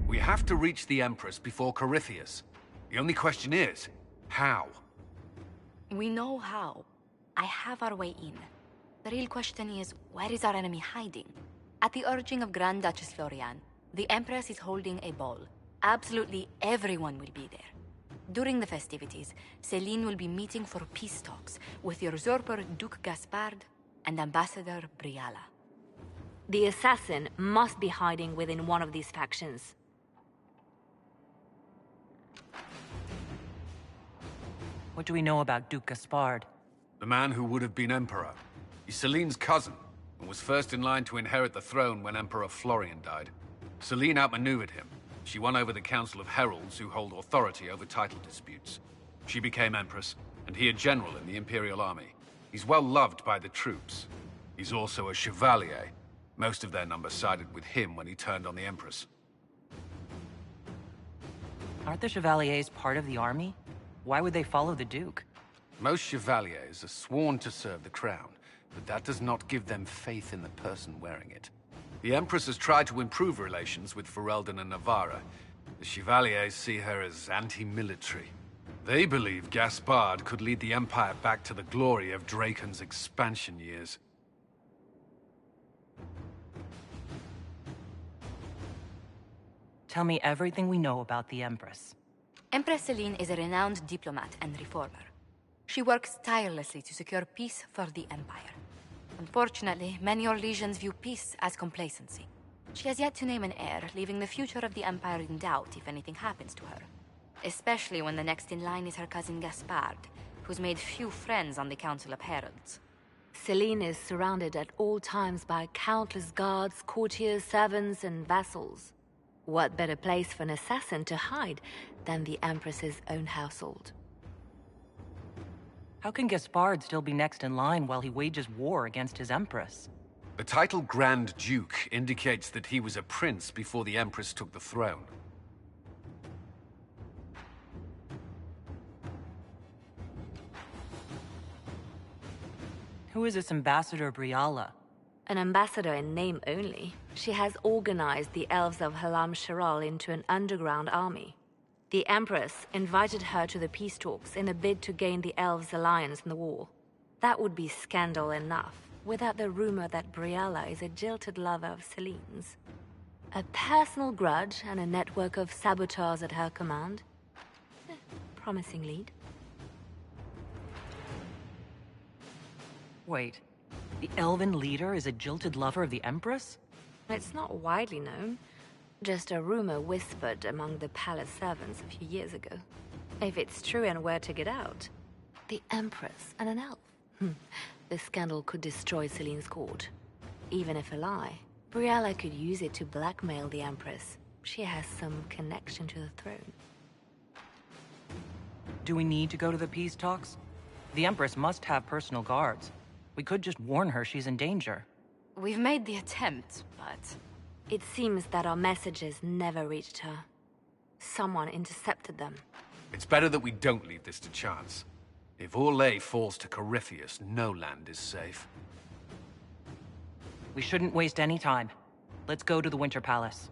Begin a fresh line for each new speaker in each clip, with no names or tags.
We have to reach the Empress before Corypheus. The only question is, how?
We know how. I have our way in. The real question is, where is our enemy hiding? At the urging of Grand Duchess Florian, the Empress is holding a ball. Absolutely everyone will be there. During the festivities, Celine will be meeting for peace talks with the usurper Duke Gaspard and Ambassador Briala.
The assassin must be hiding within one of these factions.
What do we know about Duke Gaspard?
The man who would have been Emperor. He's Celine's cousin, and was first in line to inherit the throne when Emperor Florian died. Celine outmaneuvered him. She won over the Council of Heralds, who hold authority over title disputes. She became Empress, and he a general in the Imperial Army. He's well loved by the troops. He's also a Chevalier. Most of their number sided with him when he turned on the Empress.
Aren't the Chevaliers part of the army? Why would they follow the Duke?
Most Chevaliers are sworn to serve the crown, but that does not give them faith in the person wearing it. The Empress has tried to improve relations with Ferelden and Navarra. The Chevaliers see her as anti-military. They believe Gaspard could lead the Empire back to the glory of Draken's expansion years.
Tell me everything we know about the Empress.
Empress Celine is a renowned diplomat and reformer. She works tirelessly to secure peace for the Empire. Unfortunately, many Orlesians view peace as complacency. She has yet to name an heir, leaving the future of the Empire in doubt if anything happens to her. Especially when the next in line is her cousin Gaspard, who's made few friends on the Council of Heralds.
Celine is surrounded at all times by countless guards, courtiers, servants, and vassals. What better place for an assassin to hide than the Empress's own household?
How can Gaspard still be next in line while he wages war against his Empress?
The title Grand Duke indicates that he was a prince before the Empress took the throne.
Who is this Ambassador Briala?
An ambassador in name only, she has organized the elves of Halam Sharal into an underground army. The Empress invited her to the peace talks in a bid to gain the elves' alliance in the war. That would be scandal enough, without the rumor that Briala is a jilted lover of Celine's. A personal grudge and a network of saboteurs at her command. Promising lead.
Wait, the elven leader is a jilted lover of the Empress?
It's not widely known. Just a rumor whispered among the palace servants a few years ago. If it's true and were to get out, the Empress and an elf. The scandal could destroy Celine's court. Even if a lie, Briala could use it to blackmail the Empress. She has some connection to the throne.
Do we need to go to the peace talks? The Empress must have personal guards. We could just warn her she's in danger.
We've made the attempt, but...
It seems that our messages never reached her. Someone intercepted them.
It's better that we don't leave this to chance. If Orlais falls to Corypheus, no land is safe.
We shouldn't waste any time. Let's go to the Winter Palace.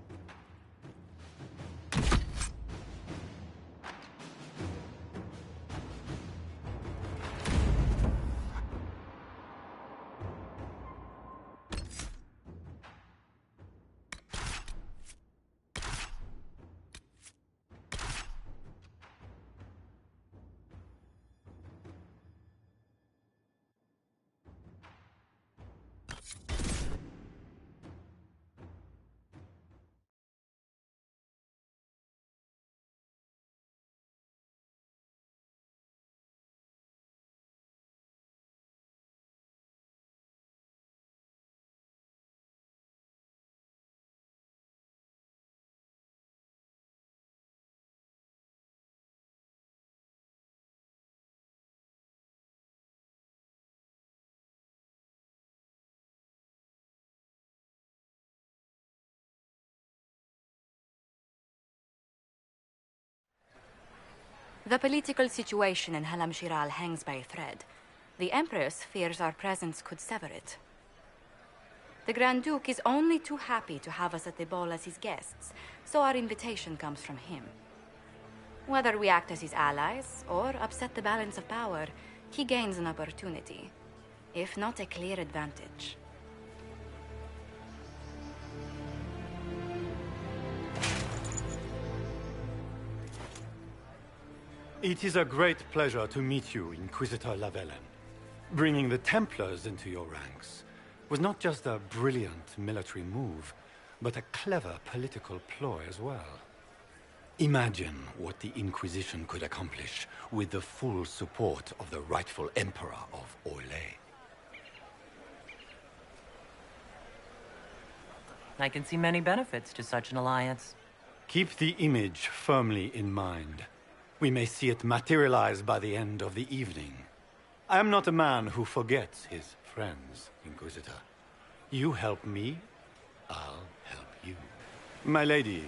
The political situation in Halam Shiral hangs by a thread. The Empress fears our presence could sever it. The Grand Duke is only too happy to have us at the ball as his guests, so our invitation comes from him. Whether we act as his allies or upset the balance of power, he gains an opportunity, if not a clear advantage.
It is a great pleasure to meet you, Inquisitor Lavellen. Bringing the Templars into your ranks was not just a brilliant military move, but a clever political ploy as well. Imagine what the Inquisition could accomplish with the full support of the rightful Emperor of Orlais.
I can see many benefits to such an alliance.
Keep the image firmly in mind. We may see it materialize by the end of the evening. I am not a man who forgets his friends, Inquisitor. You help me, I'll help you. My lady,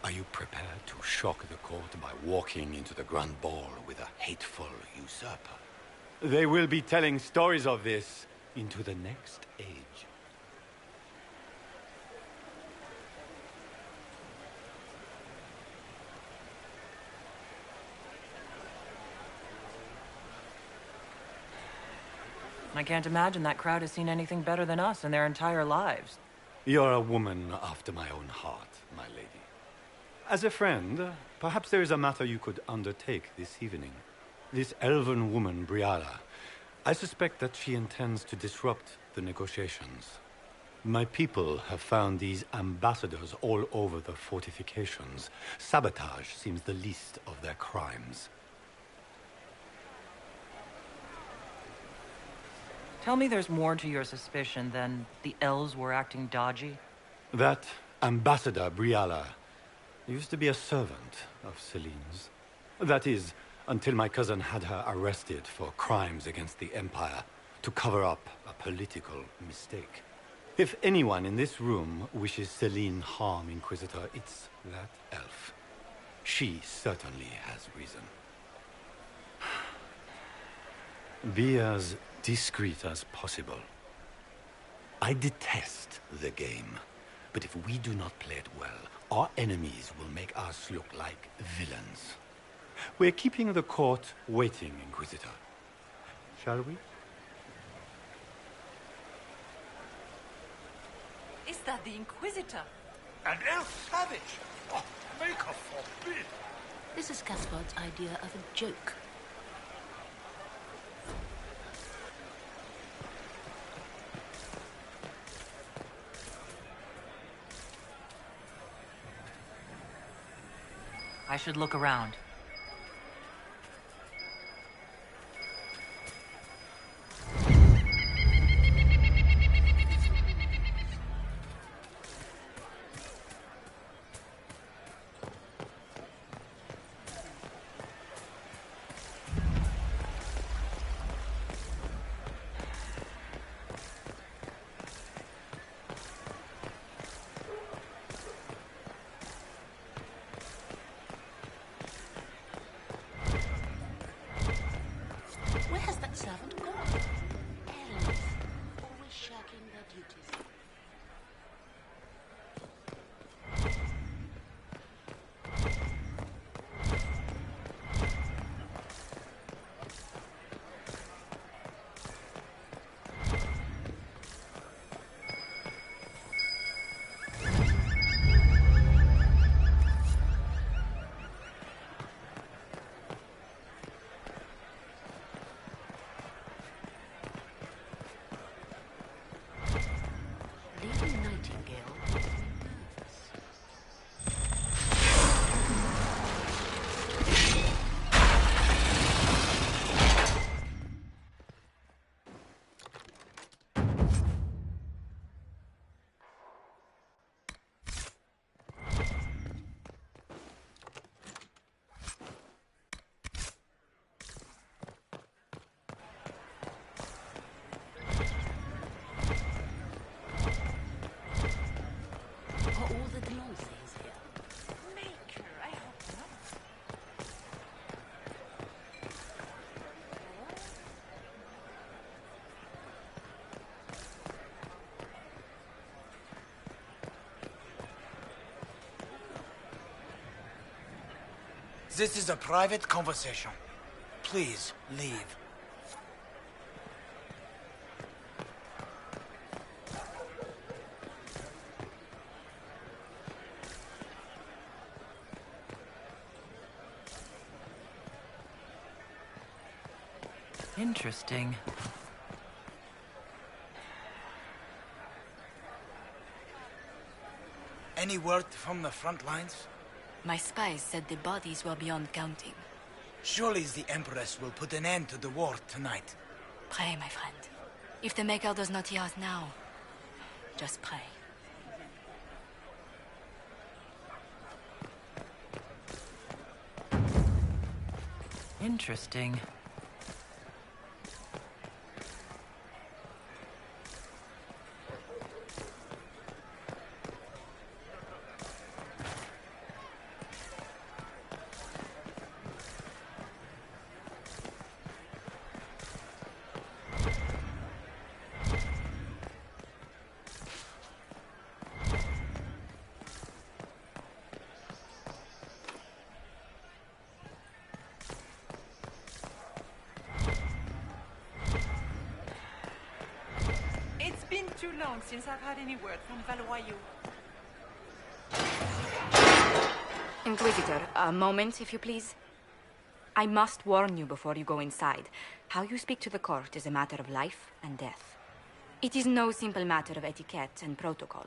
are you prepared to shock the court by walking into the Grand Ball with a hateful usurper? They will be telling stories of this into the next age.
I can't imagine that crowd has seen anything better than us in their entire lives.
You're a woman after my own heart, my lady. As a friend, perhaps there is a matter you could undertake this evening. This elven woman, Briala, I suspect that she intends to disrupt the negotiations. My people have found these ambassadors all over the fortifications. Sabotage seems the least of their crimes.
Tell me there's more to your suspicion than the elves were acting dodgy?
That Ambassador Briala used to be a servant of Celine's. That is, until my cousin had her arrested for crimes against the Empire to cover up a political mistake. If anyone in this room wishes Celine harm, Inquisitor, it's that elf. She certainly has reason. Be as discreet as possible. I detest the game, but if we do not play it well, our enemies will make us look like villains. We're keeping the court waiting, Inquisitor. Shall we?
Is that the Inquisitor?
An elf savage! Oh, Maker forbid!
This is Gaspard's idea of a joke.
I should look around.
Where has that servant gone? Elves, always shirking their duties. Lady Nightingale makes me nervous.
This is a private conversation. Please, leave.
Interesting.
Any word from the front lines?
My spies said the bodies were beyond counting.
Surely the Empress will put an end to the war tonight.
Pray, my friend. If the Maker does not hear us now, just pray.
Interesting.
It's been too long since I've had any word from Valois.
Inquisitor, a moment, if you please. I must warn you before you go inside. How you speak to the court is a matter of life and death. It is no simple matter of etiquette and protocol.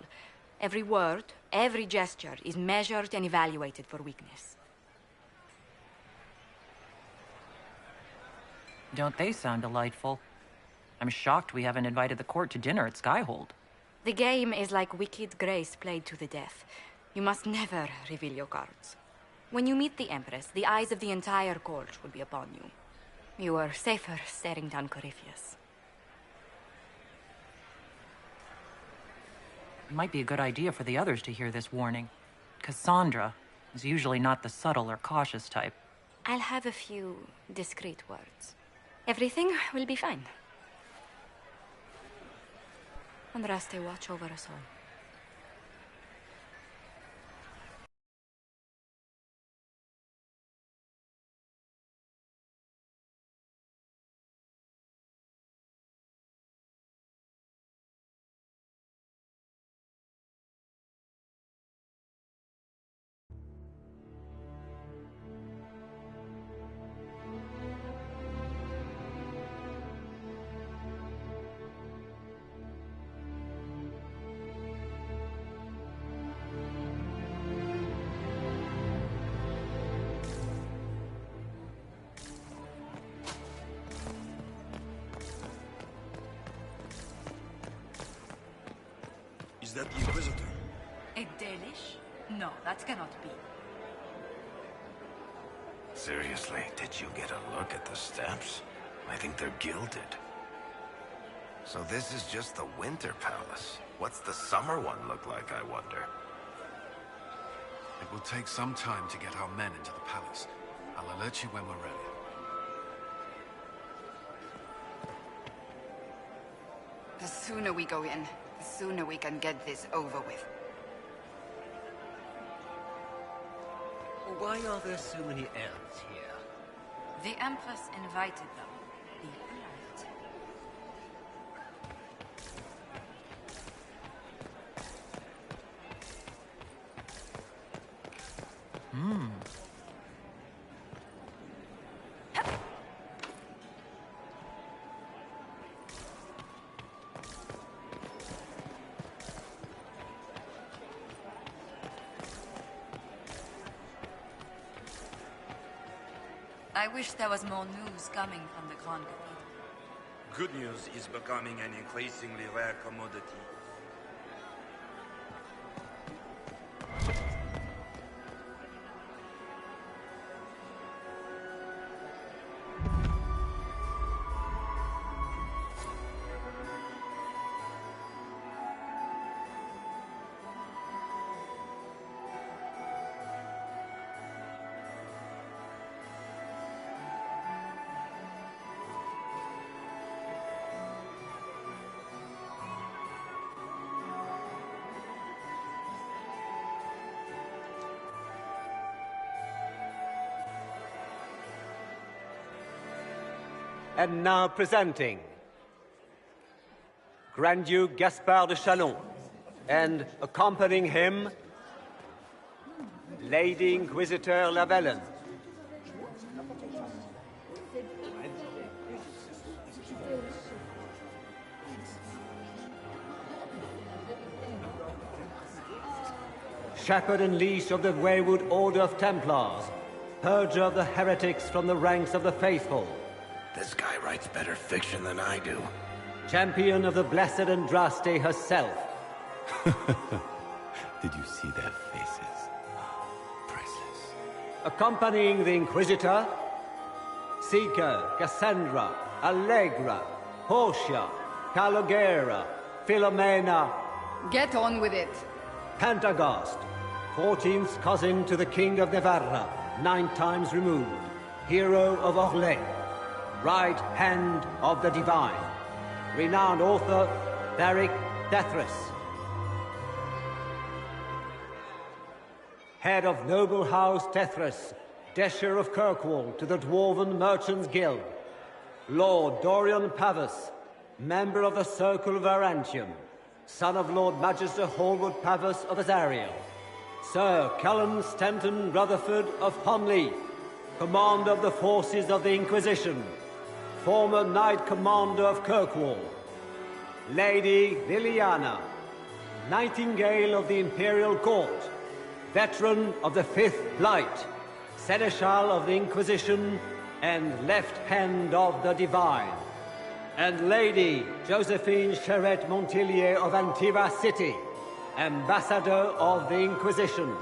Every word, every gesture is measured and evaluated for weakness.
Don't they sound delightful? I'm shocked we haven't invited the court to dinner at Skyhold.
The game is like Wicked Grace played to the death. You must never reveal your cards. When you meet the Empress, the eyes of the entire court will be upon you. You are safer staring down Corypheus.
It might be a good idea for the others to hear this warning. Cassandra is usually not the subtle or cautious type.
I'll have a few discreet words. Everything will be fine. Andraste, watch over us all.
Is that the Inquisitor?
A Delish? No, that cannot be.
Seriously, did you get a look at the steps? I think they're gilded. So this is just the Winter Palace. What's the summer one look like, I wonder?
It will take some time to get our men into the palace. I'll alert you when we're ready.
The sooner we go in, the sooner we can get this over with.
Why are there so many elves here?
The Empress invited them. Be polite. I wish there was more news coming from the Grand Cathedral.
Good news is becoming an increasingly rare commodity.
And now presenting Grand Duke Gaspard de Chalon, and accompanying him, Lady Inquisitor Lavellen. Shepherd and leash of the Wayward Order of Templars, purger of the heretics from the ranks of the faithful.
This guy writes better fiction than I do.
Champion of the Blessed Andraste herself.
Did you see their faces? Priceless.
Accompanying the Inquisitor, Seeker, Cassandra, Allegra, Portia, Calogera, Philomena.
Get on with it.
Pantagast, 14th cousin to the King of Navarra, 9 times removed, hero of Orlais, right hand of the Divine, renowned author Beric Dethras, head of noble house Dethras, Desher of Kirkwall to the Dwarven Merchants Guild, Lord Dorian Pavus, member of the Circle of Arantium, son of Lord Magister Hallward Pavus of Azariel, Sir Cullen Stanton Rutherford of Homley, commander of the forces of the Inquisition, former Knight Commander of Kirkwall, Lady Liliana, Nightingale of the Imperial Court, veteran of the Fifth Blight, Seneschal of the Inquisition, and Left Hand of the Divine, and Lady Josephine Charette Montillier of Antiva City, Ambassador of the Inquisition.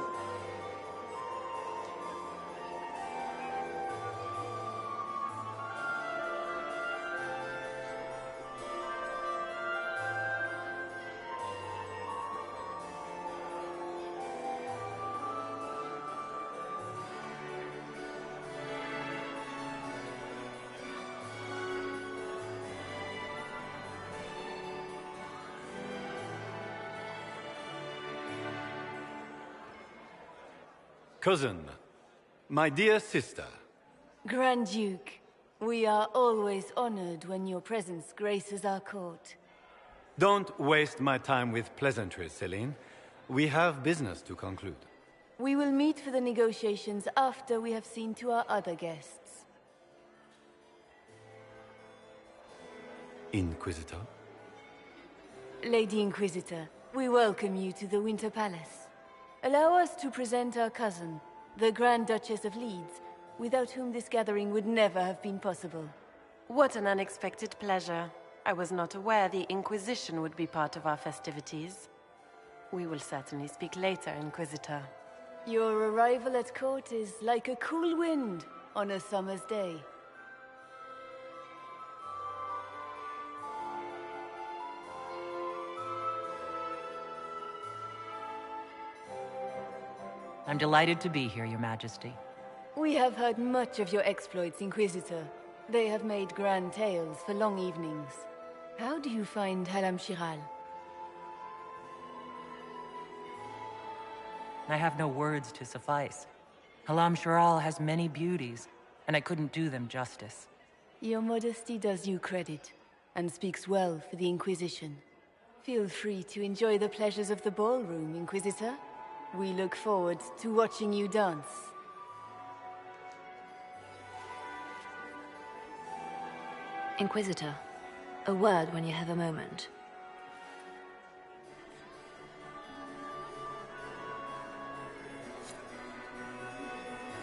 Cousin, my dear sister.
Grand Duke, we are always honored when your presence graces our court.
Don't waste my time with pleasantries, Celine. We have business to conclude.
We will meet for the negotiations after we have seen to our other guests.
Inquisitor?
Lady Inquisitor, we welcome you to the Winter Palace. Allow us to present our cousin, the Grand Duchess of Leeds, without whom this gathering would never have been possible.
What an unexpected pleasure. I was not aware the Inquisition would be part of our festivities. We will certainly speak later, Inquisitor.
Your arrival at court is like a cool wind on a summer's day.
I'm delighted to be here, Your Majesty.
We have heard much of your exploits, Inquisitor. They have made grand tales for long evenings. How do you find Halam Shiral?
I have no words to suffice. Halam Shiral has many beauties, and I couldn't do them justice.
Your modesty does you credit, and speaks well for the Inquisition. Feel free to enjoy the pleasures of the ballroom, Inquisitor. We look forward to watching you dance.
Inquisitor, a word when you have a moment.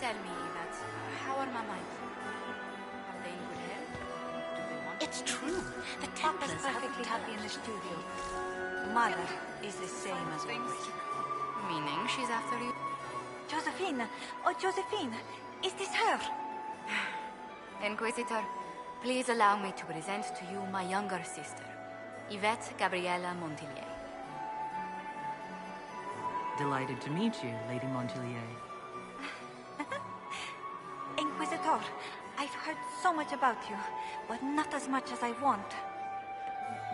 Tell me, Yvette, how are Mama? Are they in good health? Do they want?
It's true. The
Papa's
Templars have
perfectly happy in the studio. Mother is the same as always. Meaning she's after you?
Josephine! Oh, Josephine! Is this her?
Inquisitor, please allow me to present to you my younger sister, Yvette Gabriella Montillier.
Delighted to meet you, Lady Montillier.
Inquisitor, I've heard so much about you, but not as much as I want.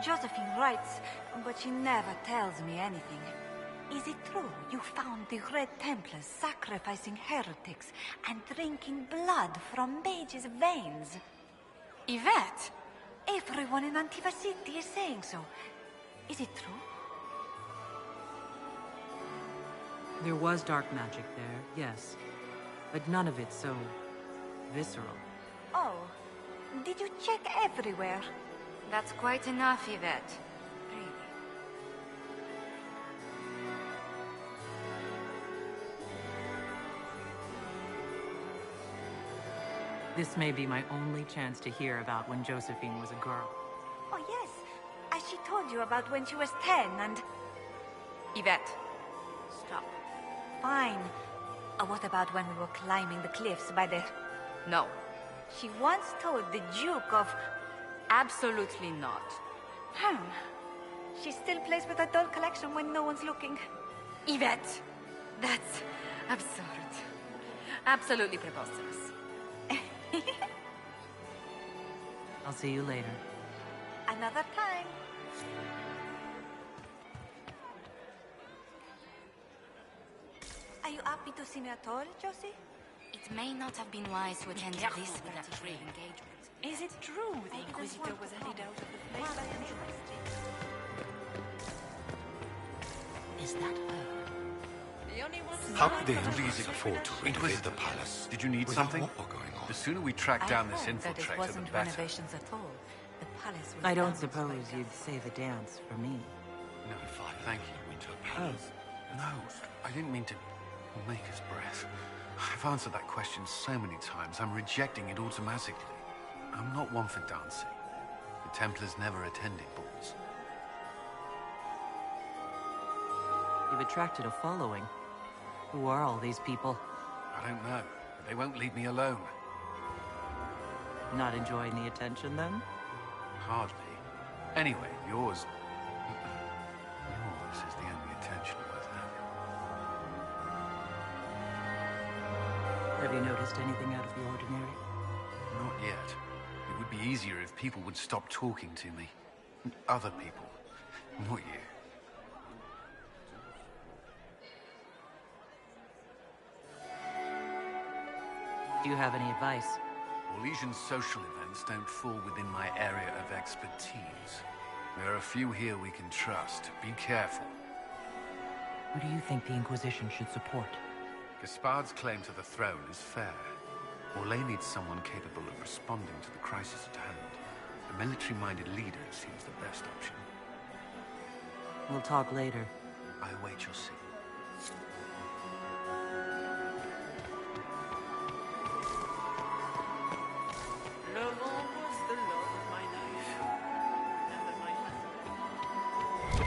Josephine writes, but she never tells me anything. Is it true you found the Red Templars sacrificing heretics and drinking blood from mages' veins?
Yvette!
Everyone in Antiva City is saying so. Is it true?
There was dark magic there, yes. But none of it so visceral.
Oh, did you check everywhere?
That's quite enough, Yvette.
This may be my only chance to hear about when Josephine was a girl.
Oh, yes. As she told you about when she was 10 and...
Yvette.
Stop. Fine. What about when we were climbing the cliffs by the...
No.
She once told the Duke of...
Absolutely not.
She still plays with her doll collection when no one's looking.
Yvette! That's absurd. Absolutely preposterous.
I'll see you later.
Another time. Are you happy to see me at all, Josie?
It may not have been wise to attend this particular engagement.
Is it true the Inquisitor was headed out of the place?
Is that her?
How could they please afford to renovate the palace?
Did you need
with
something?
war going on?
The sooner we track down this
I thought that it
infiltrator, the
wasn't
better.
renovations at all. The palace was
I don't
down to
suppose
break
you'd
up.
save a dance for me.
No, thank you. No, I didn't mean to make us breath. I've answered that question so many times, I'm rejecting it automatically. I'm not one for dancing. The Templars never attended balls.
You've attracted a following. Who are all these people?
I don't know, but they won't leave me alone.
Not enjoying the attention, then?
Hardly. Anyway, yours is the only attention worth having.
Have you noticed anything out of the ordinary?
Not yet. It would be easier if people would stop talking to me. Other people. Not you.
Do you have any advice?
Orlesian social events don't fall within my area of expertise. There are a few here we can trust. Be careful.
Who do you think the Inquisition should support?
Gaspard's claim to the throne is fair. Orlais needs someone capable of responding to the crisis at hand. A military-minded leader seems the best option.
We'll talk later.
I await your signal.
Levant was the love of my life. Remember my husband.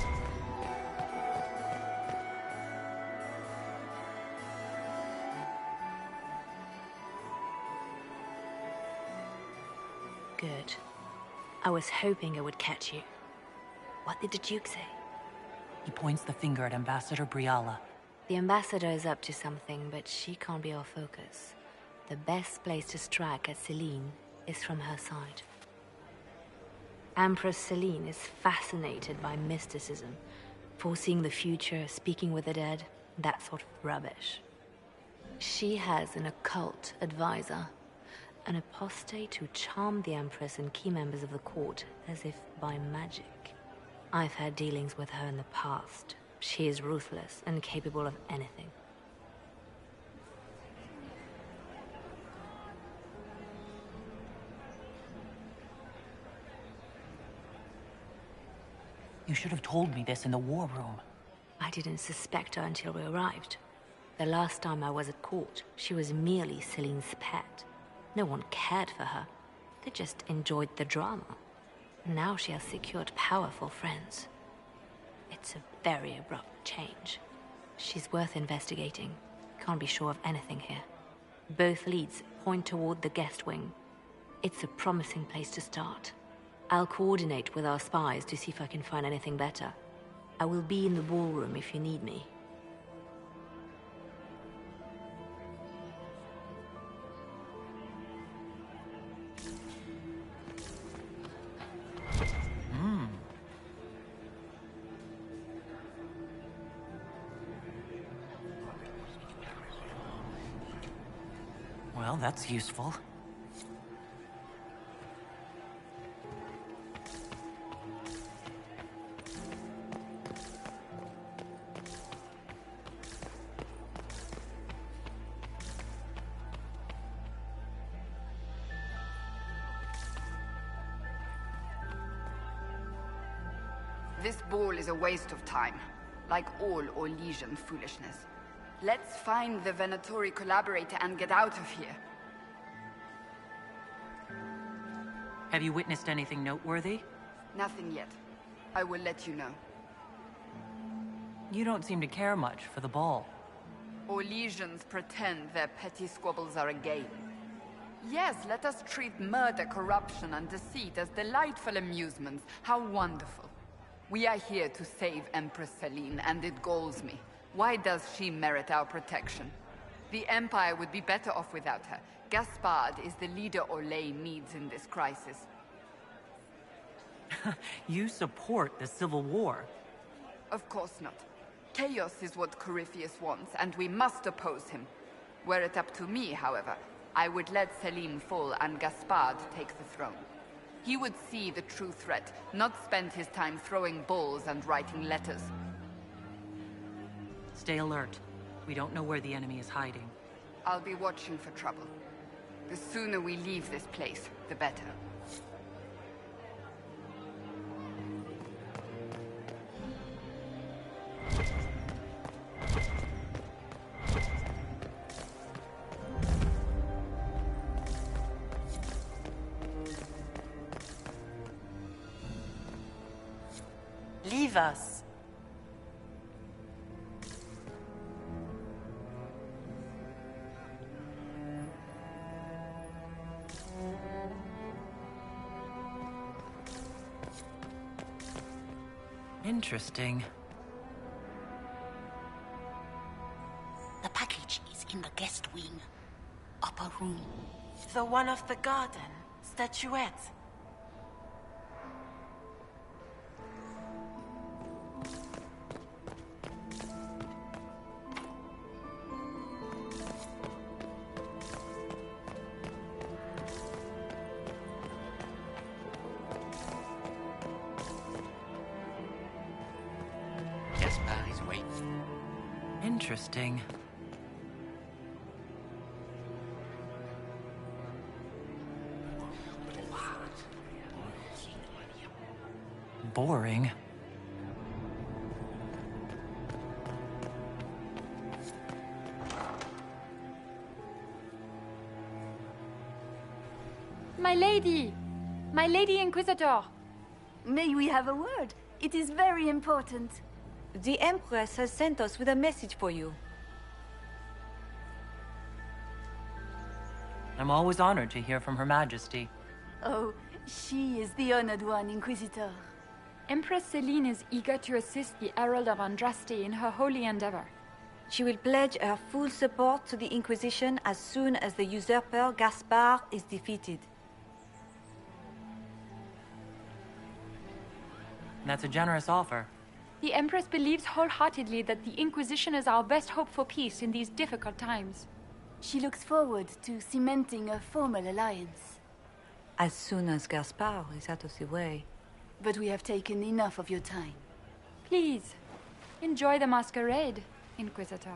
Good. I was hoping I would catch you. What did the Duke say?
He points the finger at Ambassador Briala.
The ambassador is up to something, but she can't be our focus. The best place to strike at Celine is from her side. Empress Celine is fascinated by mysticism, foreseeing the future, speaking with the dead, that sort of rubbish. She has an occult advisor, an apostate who charmed the Empress and key members of the court as if by magic. I've had dealings with her in the past. She is ruthless and capable of anything.
You should have told me this in the war room.
I didn't suspect her until we arrived. The last time I was at court, she was merely Celine's pet. No one cared for her. They just enjoyed the drama. Now she has secured powerful friends. It's a very abrupt change. She's worth investigating. Can't be sure of anything here. Both leads point toward the guest wing. It's a promising place to start. I'll coordinate with our spies to see if I can find anything better. I will be in the ballroom if you need me.
Well, that's useful.
This ball is a waste of time, like all Orlesian foolishness. Let's find the Venatori collaborator and get out of here.
Have you witnessed anything noteworthy?
Nothing yet. I will let you know.
You don't seem to care much for the ball.
Orlesians pretend their petty squabbles are a game. Yes, let us treat murder, corruption, and deceit as delightful amusements. How wonderful. We are here to save Empress Celine, and it galls me. Why does she merit our protection? The Empire would be better off without her. Gaspard is the leader Orlais needs in this crisis.
You support the Civil War.
Of course not. Chaos is what Corypheus wants, and we must oppose him. Were it up to me, however, I would let Celine fall and Gaspard take the throne. He would see the true threat, not spend his time throwing balls and writing letters.
Stay alert. We don't know where the enemy is hiding.
I'll be watching for trouble. The sooner we leave this place, the better.
Leave us.
Interesting.
The package is in the guest wing. Upper room.
The one of the garden. Statuette.
Gaspard is waiting.
Interesting. Boring.
My lady! My lady Inquisitor!
May we have a word? It is very important.
The Empress has sent us with a message for you.
I'm always honored to hear from Her Majesty.
Oh, she is the honored one, Inquisitor.
Empress Celine is eager to assist the Herald of Andraste in her holy endeavor.
She will pledge her full support to the Inquisition as soon as the usurper Gaspard is defeated.
That's a generous offer.
The Empress believes wholeheartedly that the Inquisition is our best hope for peace in these difficult times.
She looks forward to cementing a formal alliance.
As soon as Gaspard is out of the way.
But we have taken enough of your time.
Please, enjoy the masquerade, Inquisitor.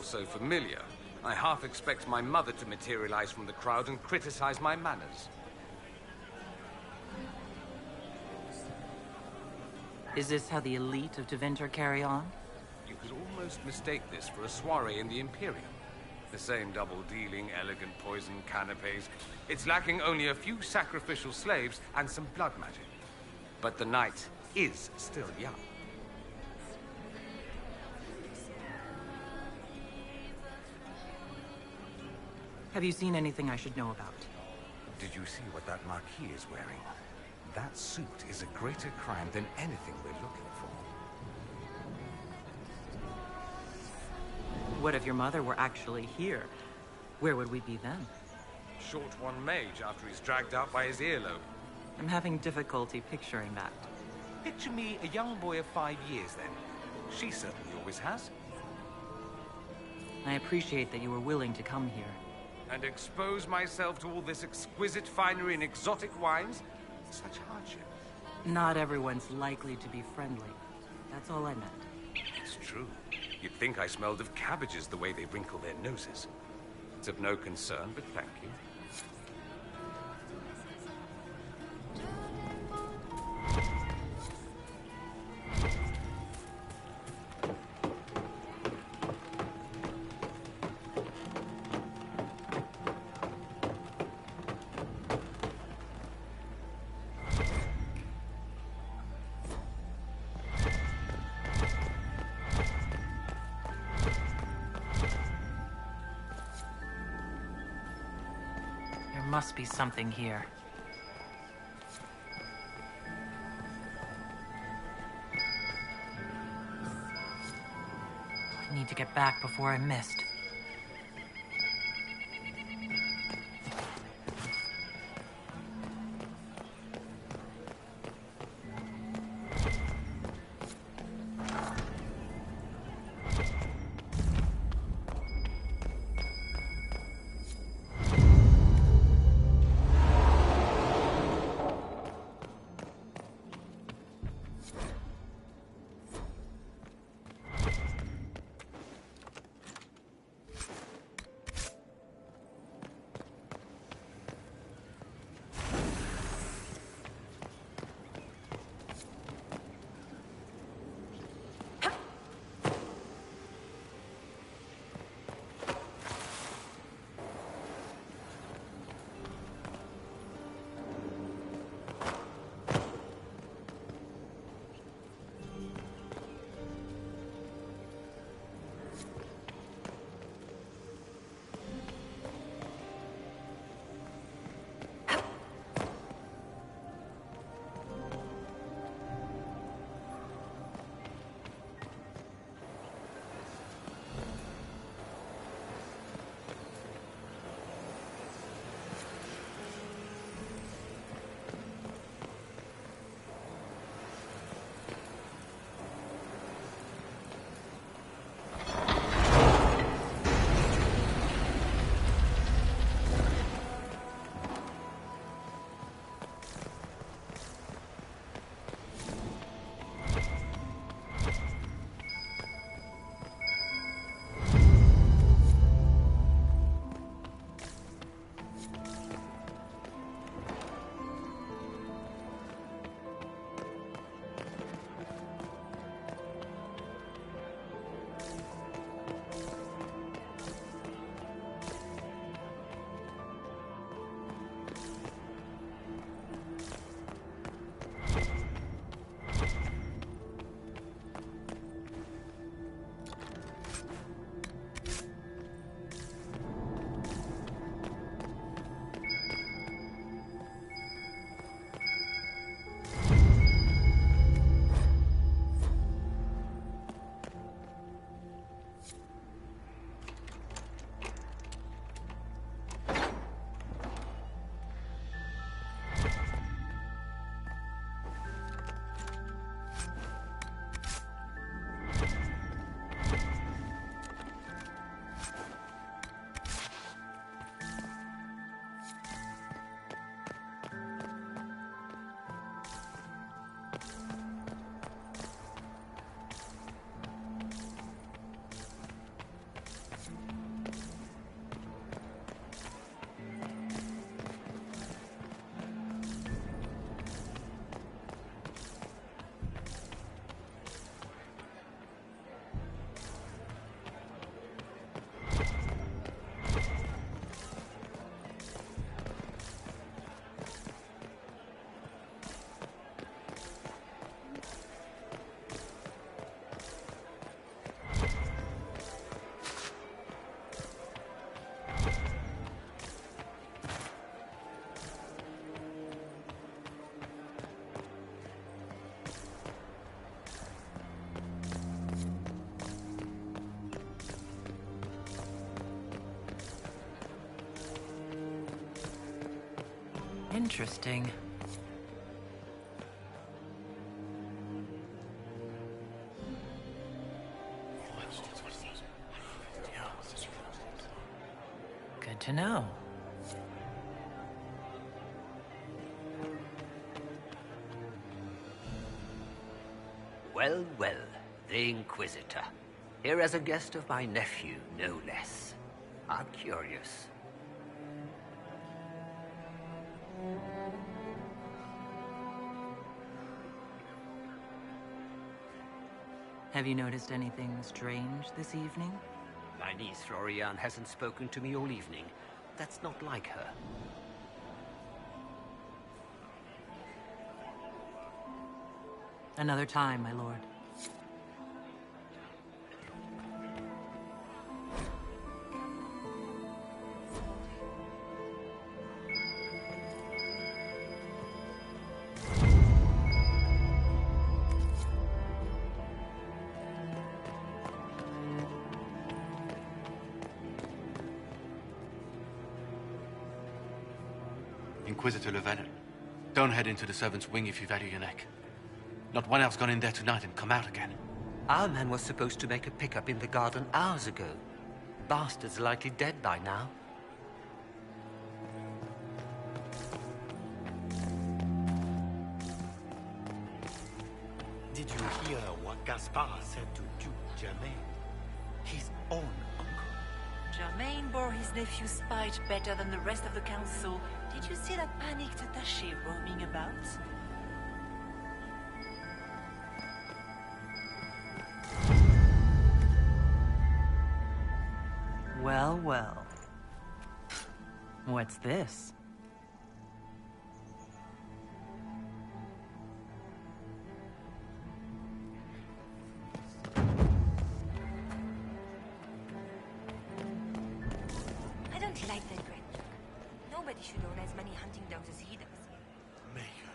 So familiar. I half expect my mother to materialize from the crowd and criticize my manners.
Is this how the elite of Tevinter carry on?
You could almost mistake this for a soiree in the Imperium. The same double-dealing, elegant poison canapes. It's lacking only a few sacrificial slaves and some blood magic. But the night is still young.
Have you seen anything I should know about?
Did you see what that Marquis is wearing? That suit is a greater crime than anything we're looking for.
What if your mother were actually here? Where would we be then?
Short one mage after he's dragged out by his earlobe.
I'm having difficulty picturing that.
Picture me a young boy of 5 years then.
She certainly always has.
I appreciate that you were willing to come here.
And expose myself to all this exquisite finery and exotic wines? Such hardship.
Not everyone's likely to be friendly. That's all I meant.
It's true. You'd think I smelled of cabbages the way they wrinkle their noses. It's of no concern, but thank you.
There must be something here. I need to get back before I'm missed. Interesting. to know.
Well, well, the Inquisitor. Here as a guest of my nephew, no less. I'm curious.
Have you noticed anything strange this evening?
My niece Florian hasn't spoken to me all evening. That's not like her.
Another time, my lord.
Inquisitor Llewellyn, don't head into the servants' wing if you value your neck. Not one else gone in there tonight and come out again.
Our man was supposed to make a pickup in the garden hours ago. Bastard's likely dead by now.
Did you hear what Gaspard said to Duke Germain? His own uncle.
Germain bore his nephew's spite better than the rest of the council. Did you see that panicked attaché roaming about?
Well, well. What's this?
I don't like that Gretchen. Nobody should own as many hunting dogs as he does.
Maker,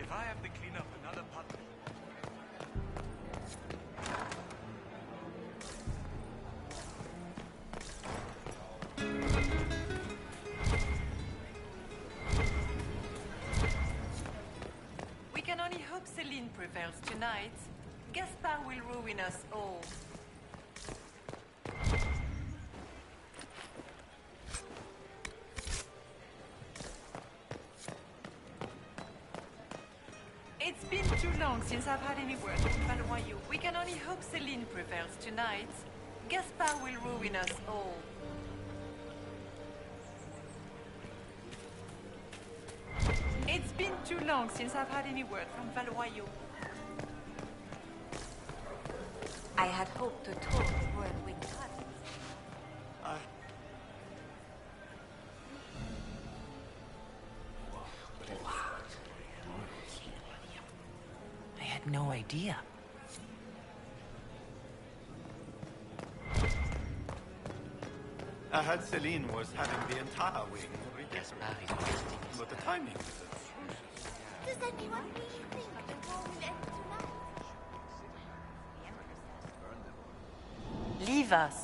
if I have to clean up another puppy...
We can only hope Celine prevails tonight. Gaspard will ruin us all. It's been too long since I've had any word from Valois. We can only hope Celine prevails tonight. Gaspard will ruin us all. It's been too long since I've had any word from Valois.
I had hoped to tour the Royal Wing Gardens.
I had no idea.
I heard Celine was having the entire wing redecorated. But the timing was atrocious.
Does anyone really think the war will end tonight?
Leave us.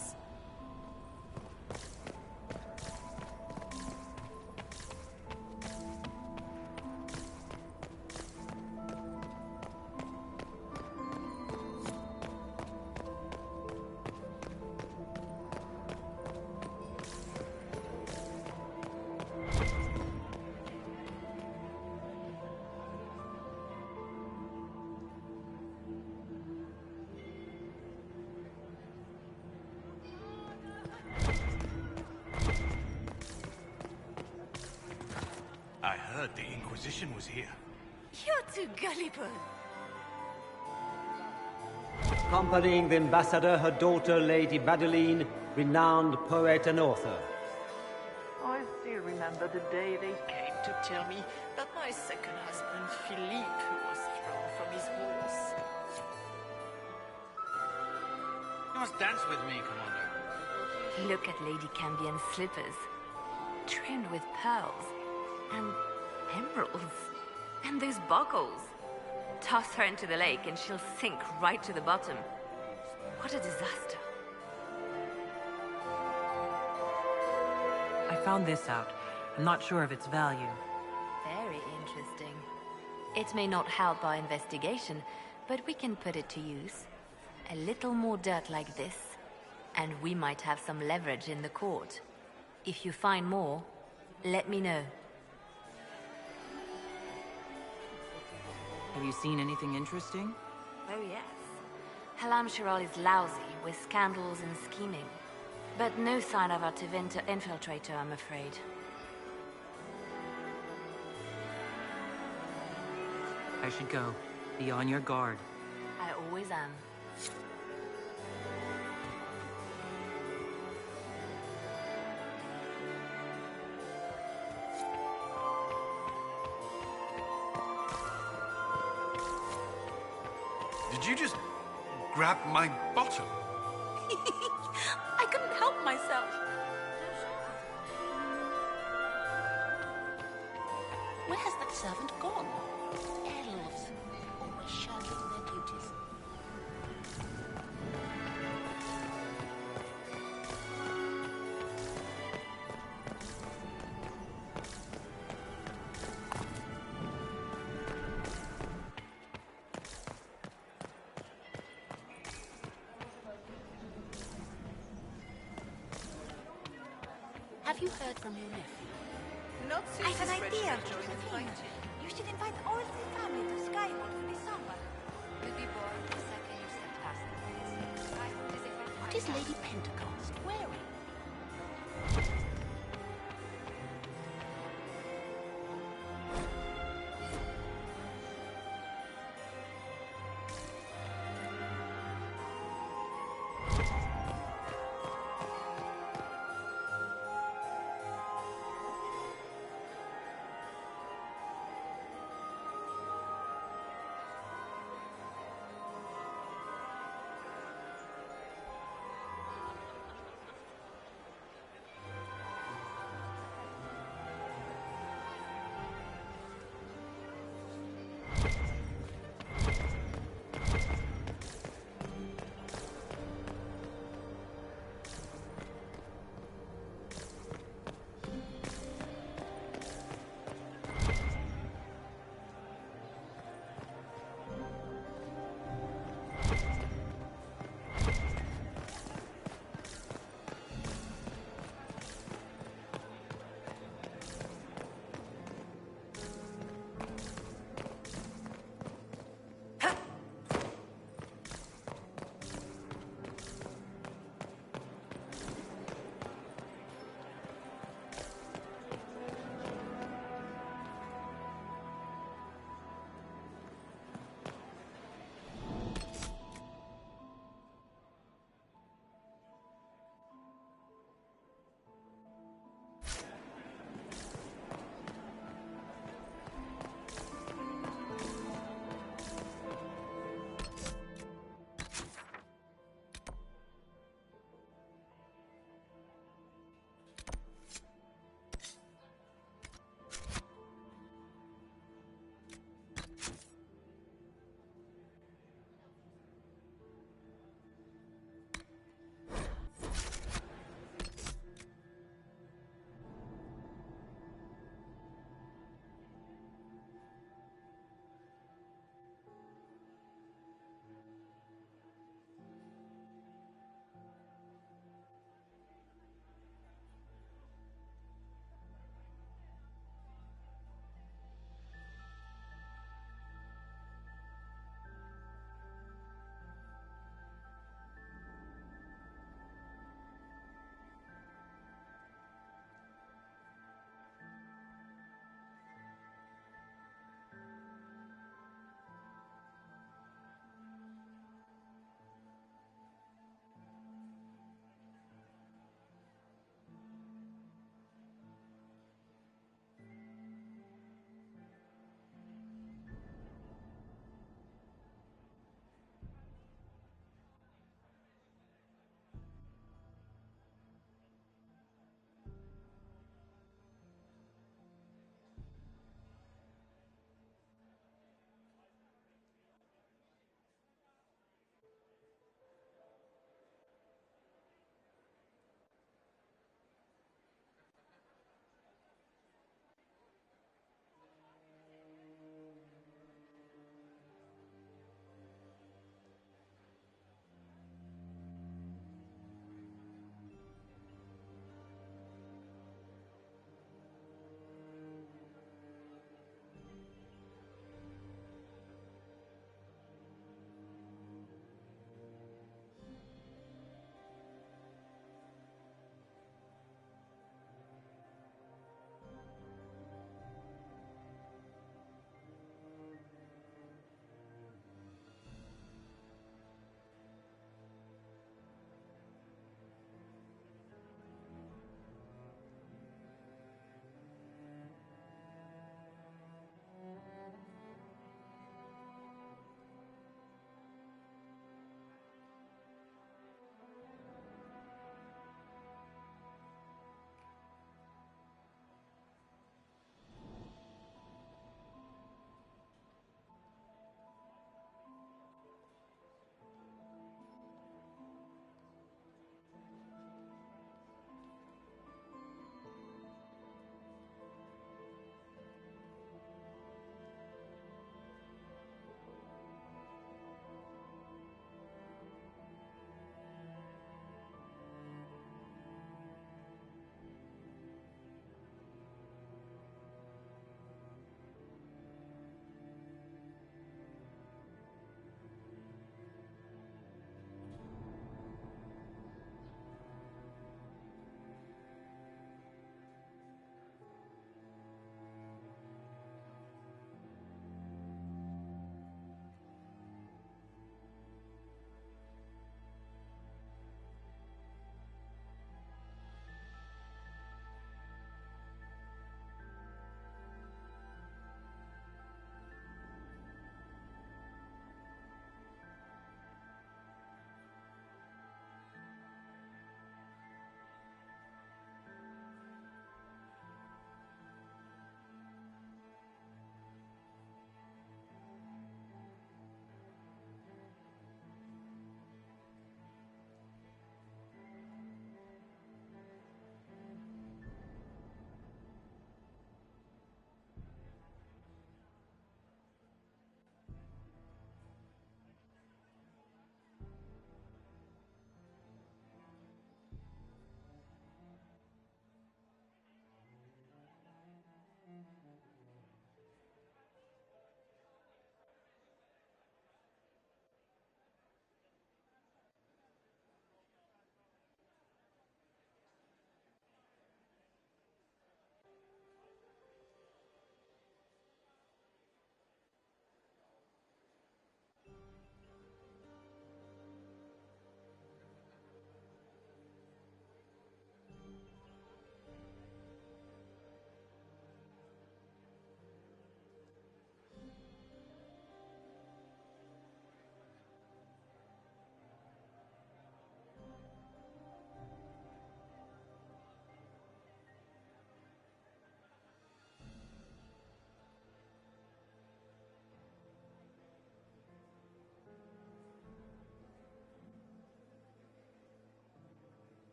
I heard the Inquisition was here.
You're too gullible.
Accompanying the ambassador, her daughter, Lady Madeline, renowned poet and author.
I still remember the day they came to tell me that my second husband, Philippe, was thrown from his horse.
You must dance with me, Commander.
Look at Lady Cambion's slippers, trimmed with pearls and emeralds, and those buckles. Toss her into the lake and she'll sink right to the bottom. What a disaster.
I found this out. I'm not sure of its value.
Very interesting. It may not help our investigation, but we can put it to use. A little more dirt like this, and we might have some leverage in the court. If you find more, let me know.
Have you seen anything interesting?
Oh yes. Halam Shiral is lousy with scandals and scheming. But no sign of a Tevinter infiltrator, I'm afraid.
I should go. Be on your guard.
I always am.
Did you just grab my bottom?
I couldn't help myself. Where has that servant gone? Elves, always shirking their duties. Have you heard from your nephew?
Not
I have an idea.
Josephine.
You should invite all the family to Skyhold for the summer.
You'd be bored the second you stepped past the gates. Skyhold is a great
What is Lady Pentecost wearing?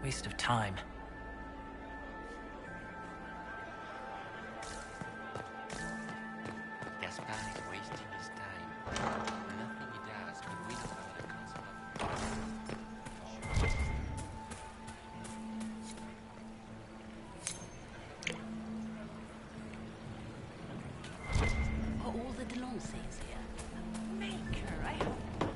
Waste of time.
Gaspar is wasting his time. Nothing he does could win over the Council of...
Are all the Delancés here? Maker, I hope not.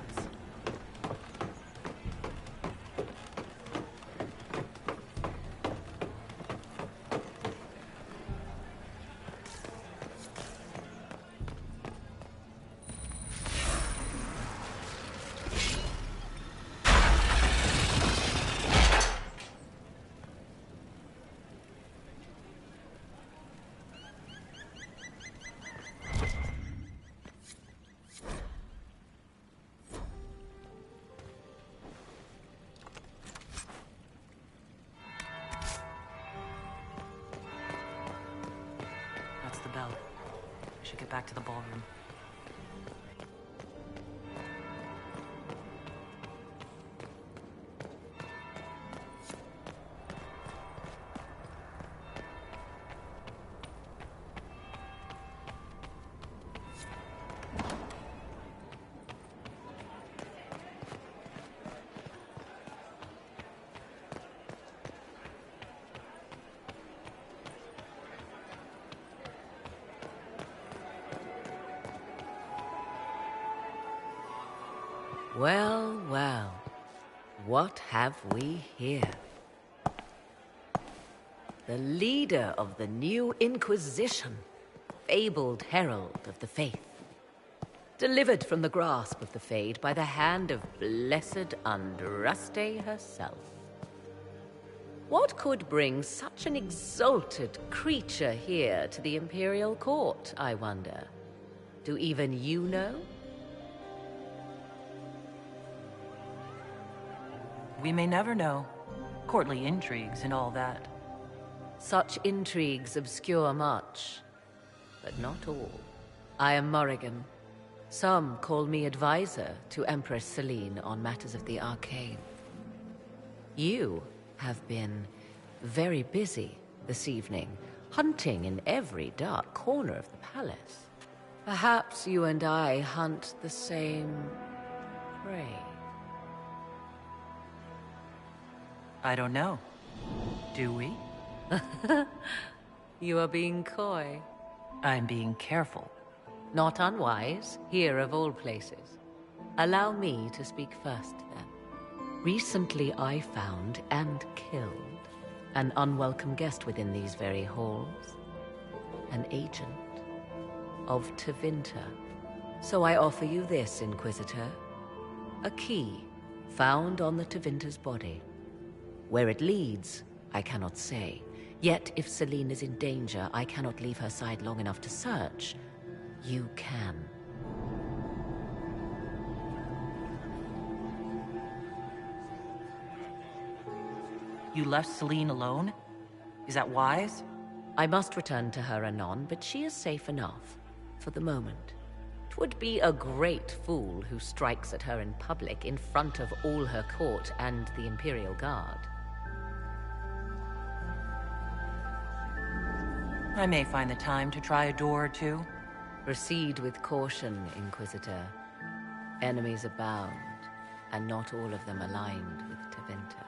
That's the bell. We should get back to the ballroom.
Well, well. What have we here? The leader of the new Inquisition, fabled herald of the faith. Delivered from the grasp of the Fade by the hand of blessed Andraste herself. What could bring such an exalted creature here to the Imperial Court, I wonder? Do even you know?
We may never know. Courtly intrigues and all that.
Such intrigues obscure much, but not all. I am Morrigan. Some call me advisor to Empress Celine on matters of the arcane. You have been very busy this evening, hunting in every dark corner of the palace. Perhaps you and I hunt the same prey.
I don't know. Do we?
You are being coy.
I'm being careful.
Not unwise, here of all places. Allow me to speak first, then. Recently I found and killed an unwelcome guest within these very halls. An agent of Tevinter. So I offer you this, Inquisitor. A key found on the Tevinter's body. Where it leads, I cannot say. Yet, if Celine is in danger, I cannot leave her side long enough to search. You can.
You left Celine alone? Is that wise?
I must return to her anon, but she is safe enough. For the moment. 'Twould be a great fool who strikes at her in public in front of all her court and the Imperial Guard.
I may find the time to try a door or two.
Proceed with caution, Inquisitor. Enemies abound, and not all of them aligned with Tevinter.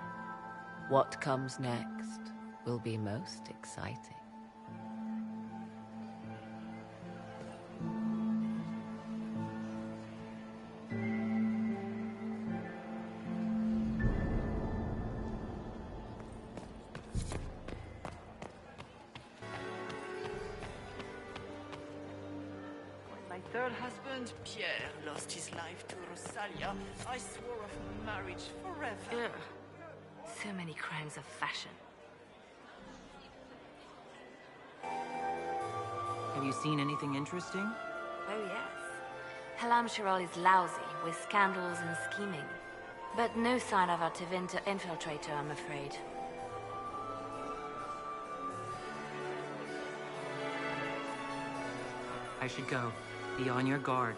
What comes next will be most exciting.
Third husband, Pierre, lost his life to Rosalia. I swore off marriage forever.
Ugh. So many crimes of fashion.
Have you seen anything interesting?
Oh, yes. Halam Shiral is lousy, with scandals and scheming. But no sign of a Tevinter infiltrator, I'm afraid.
I should go. Be on your guard.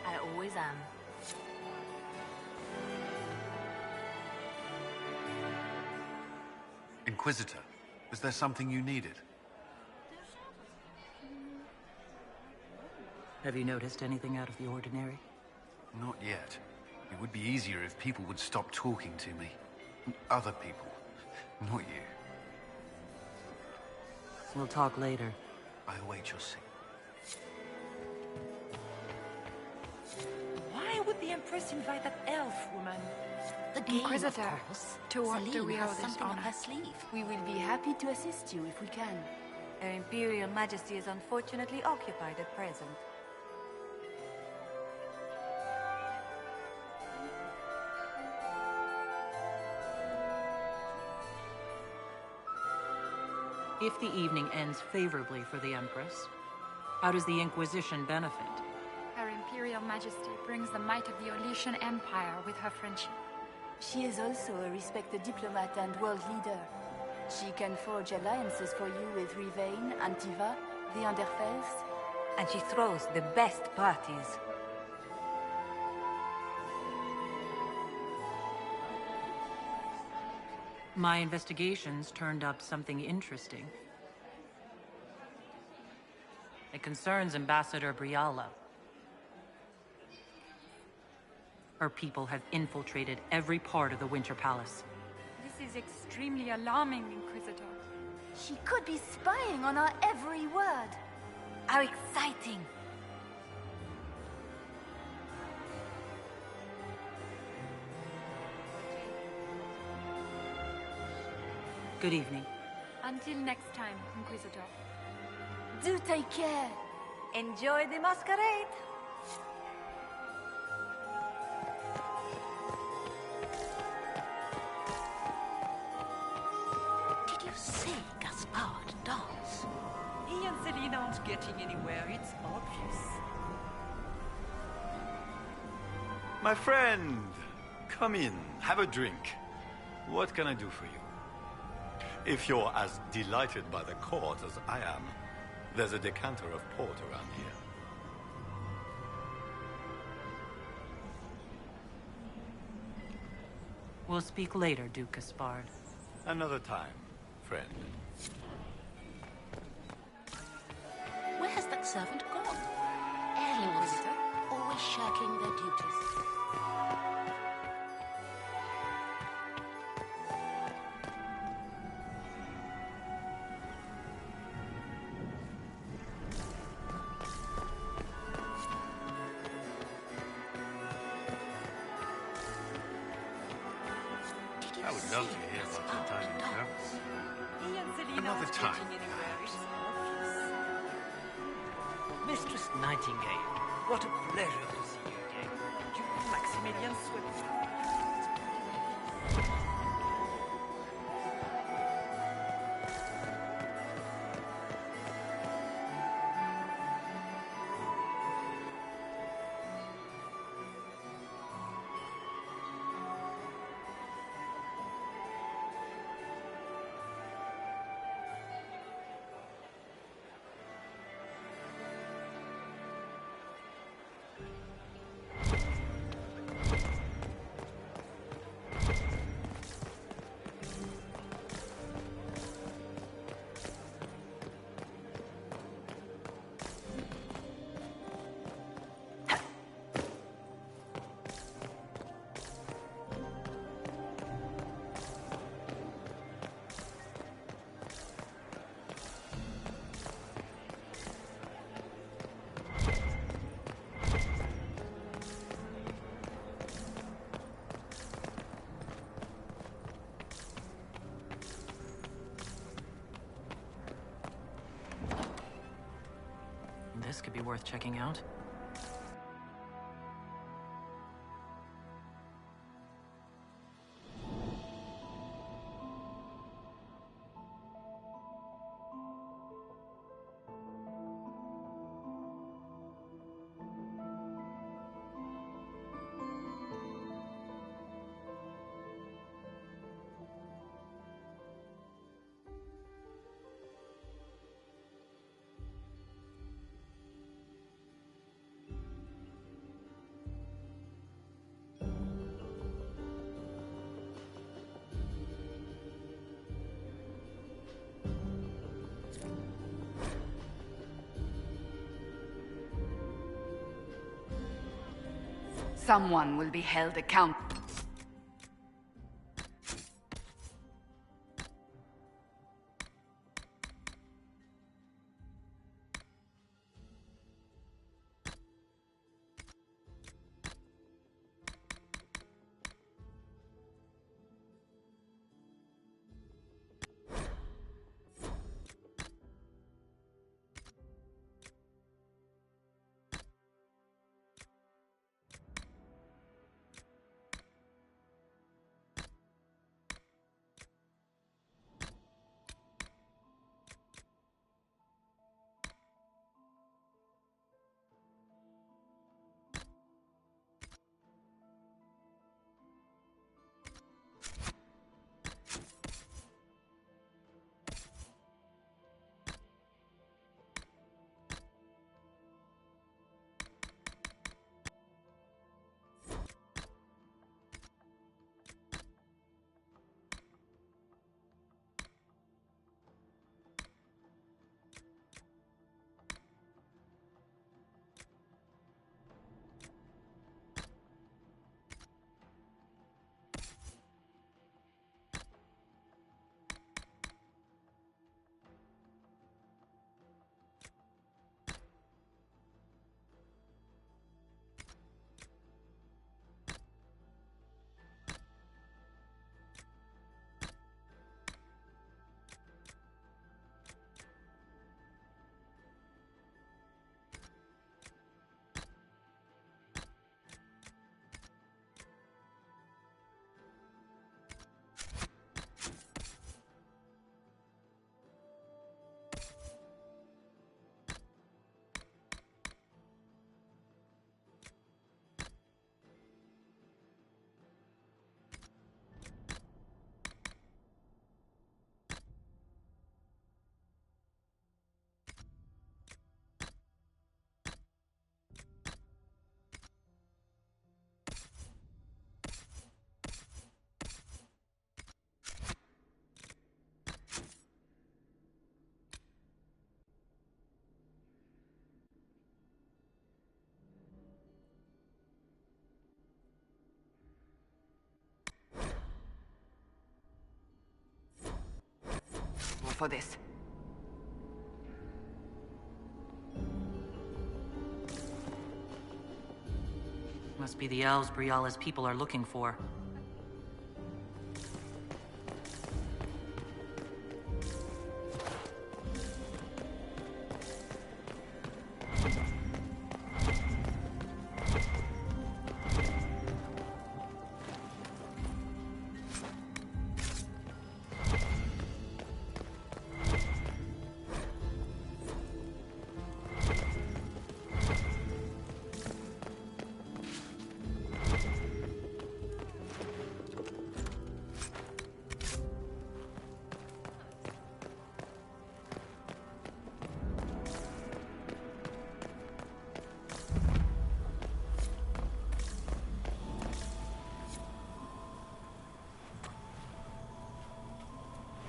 I always am.
Inquisitor, is there something you needed?
Have you noticed anything out of the ordinary?
Not yet. It would be easier if people would stop talking to me. Other people. Not you.
We'll talk later.
I await your signal.
Why would the Empress invite that elf woman?
The game,
Inquisitor,
of course.
to what do
Celine
we
has
owe this
something up
honor?
her sleeve.
We will be happy to assist you if we can.
Her Imperial Majesty is unfortunately occupied at present.
If the evening ends favorably for the Empress, how does the Inquisition benefit?
Her Imperial Majesty brings the might of the Olesian Empire with her friendship.
She is also a respected diplomat and world leader. She can forge alliances for you with Rivain, Antiva, the Underfells.
And she throws the best parties.
My investigations turned up something interesting. It concerns Ambassador Briala. Her people have infiltrated every part of the Winter Palace.
This is extremely alarming, Inquisitor.
She could be spying on our every word.
How exciting!
Good evening.
Until next time, Inquisitor.
Do take care.
Enjoy the masquerade.
Did you see Gaspard dance?
He and Celine aren't getting anywhere, it's obvious.
My friend, come in, have a drink. What can I do for you? If you're as delighted by the court as I am, there's a decanter of port around here.
We'll speak later, Duke Gaspard.
Another time, friend.
Where has that servant gone? Elves, always shirking their duties.
I would love to hear about your time in travels.
He and Celine
Another
aren't
time.
getting anywhere, it's obvious.
Mistress Nightingale, what a pleasure to see you again.
Maximilian Swift.
This could be worth checking out.
Someone will be held accountable. For this.
Must be the elves Briala's people are looking for.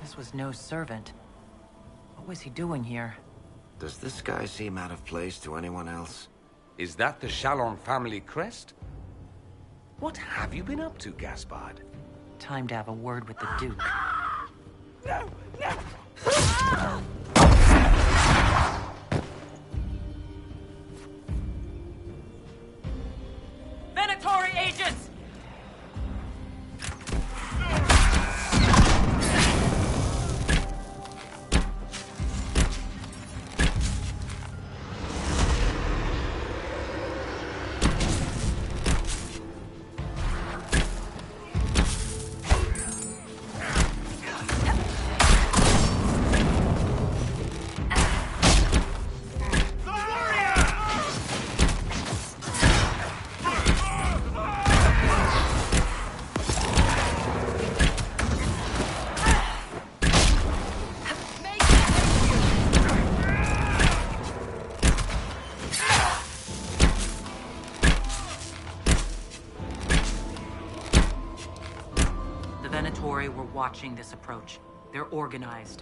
This was no servant. What was he doing here?
Does this guy seem out of place to anyone else?
Is that the Chalon family crest? What have you been up to, Gaspard?
Time to have a word with the Duke.
No! No!
Venatori agents! Were watching this approach. They're organized.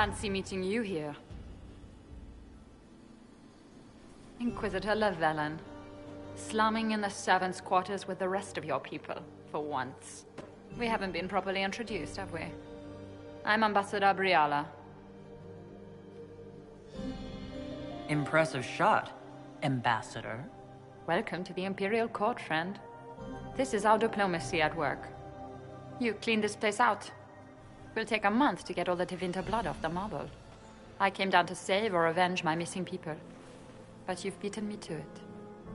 fancy meeting you here. Inquisitor Llewellyn. Slumming in the servants' quarters with the rest of your people, for once. We haven't been properly introduced, have we? I'm Ambassador Briala.
Impressive shot, Ambassador.
Welcome to the Imperial Court, friend. This is our diplomacy at work. You clean this place out. Will take a month to get all the Tevinter blood off the marble. I came down to save or avenge my missing people. But you've beaten me to it.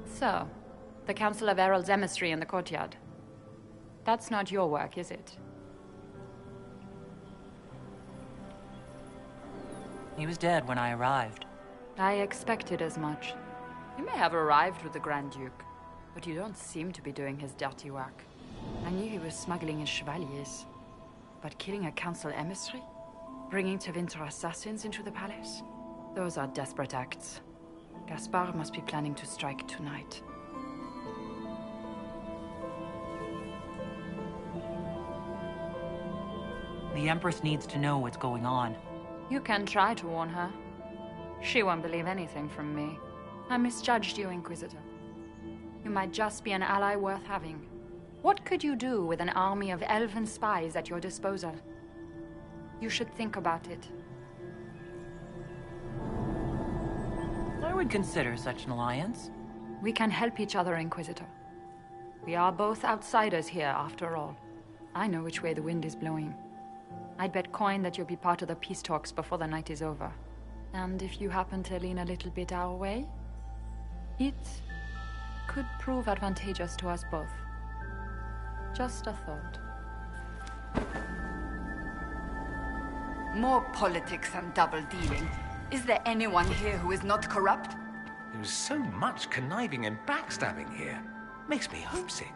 So, the Council of Herald's emissary in the courtyard. That's not your work, is it?
He was dead when I arrived.
I expected as much. You may have arrived with the Grand Duke, but you don't seem to be doing his dirty work. I knew he was smuggling his chevaliers. But killing a council emissary? Bringing Tevinter assassins into the palace? Those are desperate acts. Gaspard must be planning to strike tonight.
The Empress needs to know what's going on.
You can try to warn her. She won't believe anything from me. I misjudged you, Inquisitor. You might just be an ally worth having. What could you do with an army of elven spies at your disposal? You should think about it.
I would consider such an alliance.
We can help each other, Inquisitor. We are both outsiders here, after all. I know which way the wind is blowing. I'd bet coin that you'll be part of the peace talks before the night is over. And if you happen to lean a little bit our way, it could prove advantageous to us both. Just a thought. More politics and double-dealing. Is there anyone here who is not corrupt?
There is so much conniving and backstabbing here. Makes me homesick.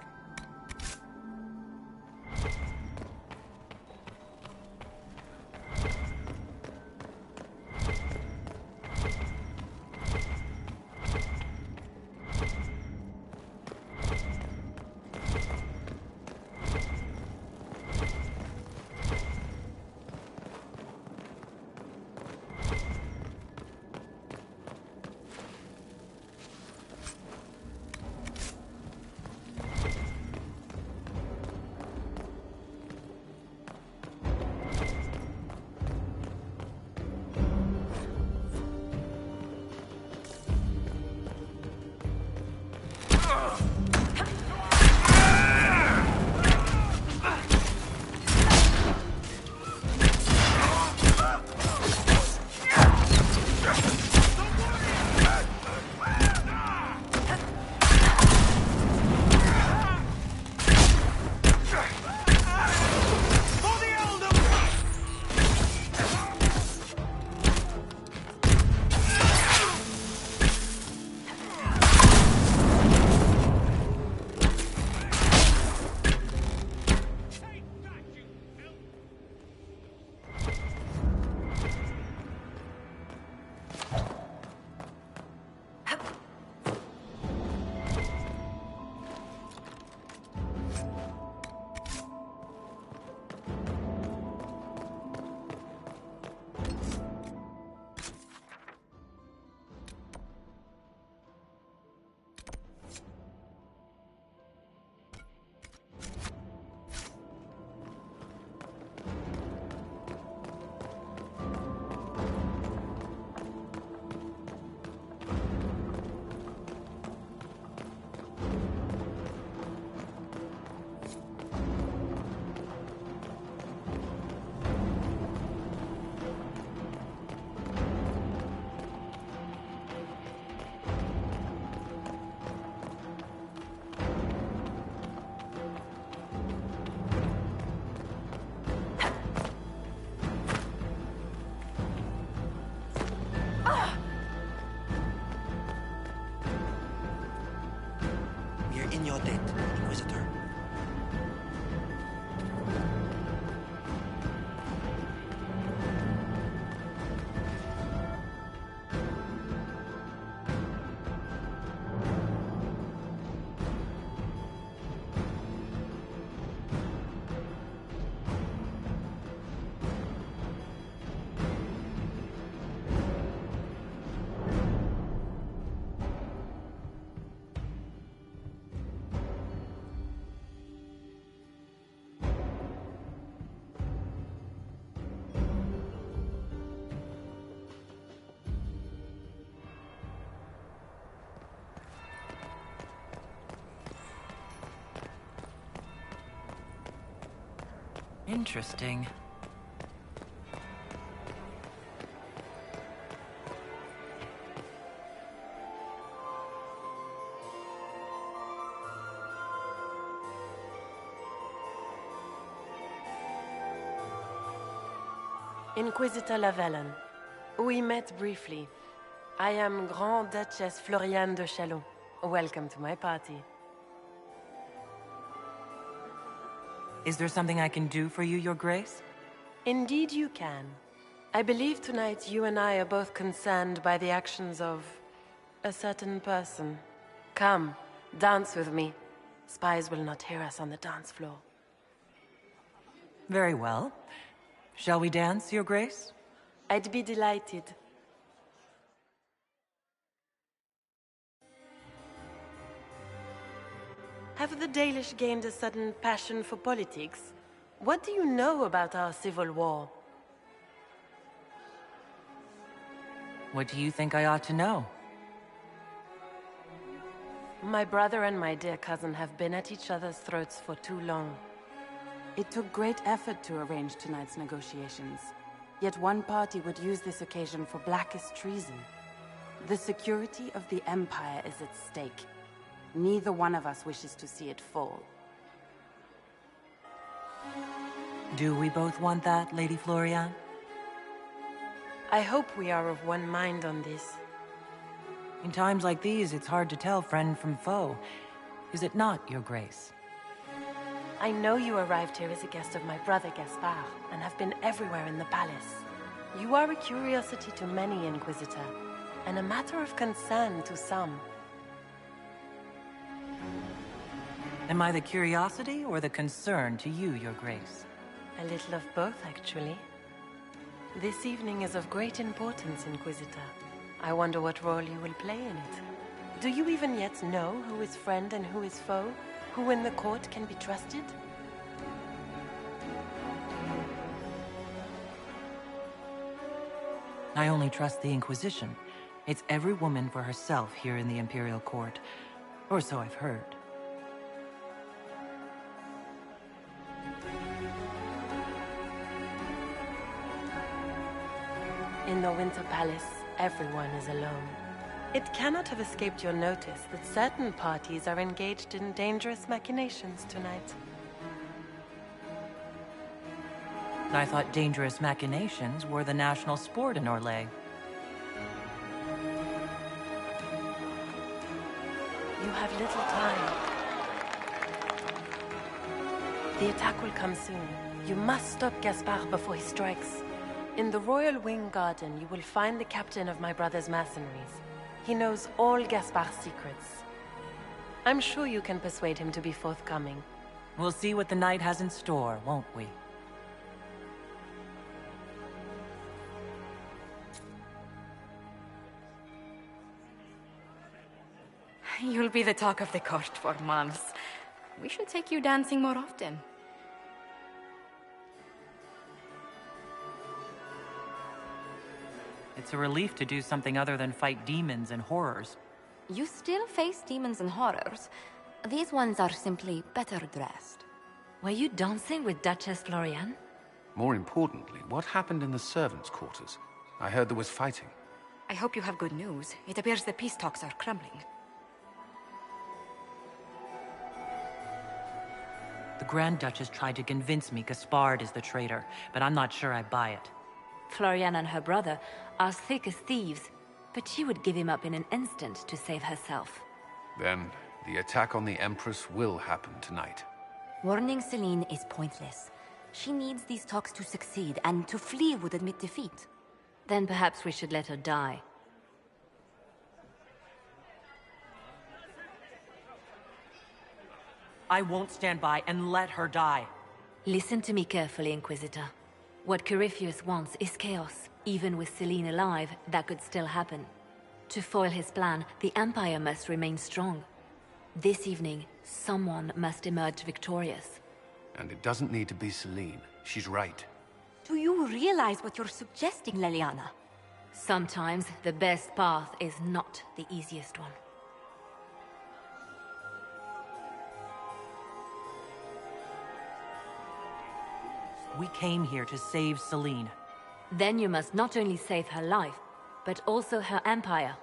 In your debt, Inquisitor.
Interesting.
Inquisitor Lavellen. We met briefly. I am Grand Duchess Floriane de Chalon. Welcome to my party.
Is there something I can do for you, Your Grace?
Indeed you can. I believe tonight you and I are both concerned by the actions of a certain person. Come, dance with me. Spies will not hear us on the dance floor.
Very well. Shall we dance, Your Grace?
I'd be delighted. Have the Dalish gained a sudden passion for politics? What do you know about our civil war?
What do you think I ought to know?
My brother and my dear cousin have been at each other's throats for too long.
It took great effort to arrange tonight's negotiations. Yet one party would use this occasion for blackest treason. The security of the Empire is at stake. Neither one of us wishes to see it fall.
Do we both want that, Lady Florian?
I hope we are of one mind on this.
In times like these, it's hard to tell friend from foe. Is it not, Your Grace?
I know you arrived here as a guest of my brother Gaspard, and have been everywhere in the palace. You are a curiosity to many, Inquisitor, and a matter of concern to some.
Am I the curiosity or the concern to you, Your Grace?
A little of both, actually. This evening is of great importance, Inquisitor. I wonder what role you will play in it. Do you even yet know who is friend and who is foe? Who in the court can be trusted?
I only trust the Inquisition. It's every woman for herself here in the Imperial Court. Or so I've heard.
In the Winter Palace, everyone is alone. It cannot have escaped your notice that certain parties are engaged in dangerous machinations tonight.
I thought dangerous machinations were the national sport in Orlais.
You have little time. The attack will come soon. You must stop Gaspard before he strikes. In the Royal Wing Garden, you will find the captain of my brother's mercenaries. He knows all Gaspard's secrets. I'm sure you can persuade him to be forthcoming.
We'll see what the night has in store, won't we?
You'll be the talk of the court for months. We should take you dancing more often.
It's a relief to do something other than fight demons and horrors.
You still face demons and horrors. These ones are simply better dressed.
Were you dancing with Duchess Florian?
More importantly, what happened in the servants' quarters? I heard there was fighting.
I hope you have good news. It appears the peace talks are crumbling.
The Grand Duchess tried to convince me Gaspard is the traitor, but I'm not sure I buy it.
Florian and her brother are thick as thieves, but she would give him up in an instant to save herself.
Then, the attack on the Empress will happen tonight.
Warning Celine is pointless. She needs these talks to succeed, and to flee would admit defeat.
Then perhaps we should let her die.
I won't stand by and let her die.
Listen to me carefully, Inquisitor. What Corypheus wants is chaos. Even with Celine alive, that could still happen. To foil his plan, the Empire must remain strong. This evening, someone must emerge victorious.
And it doesn't need to be Celine. She's right.
Do you realize what you're suggesting, Leliana?
Sometimes the best path is not the easiest one.
We came here to save Celine.
Then you must not only save her life, but also her empire.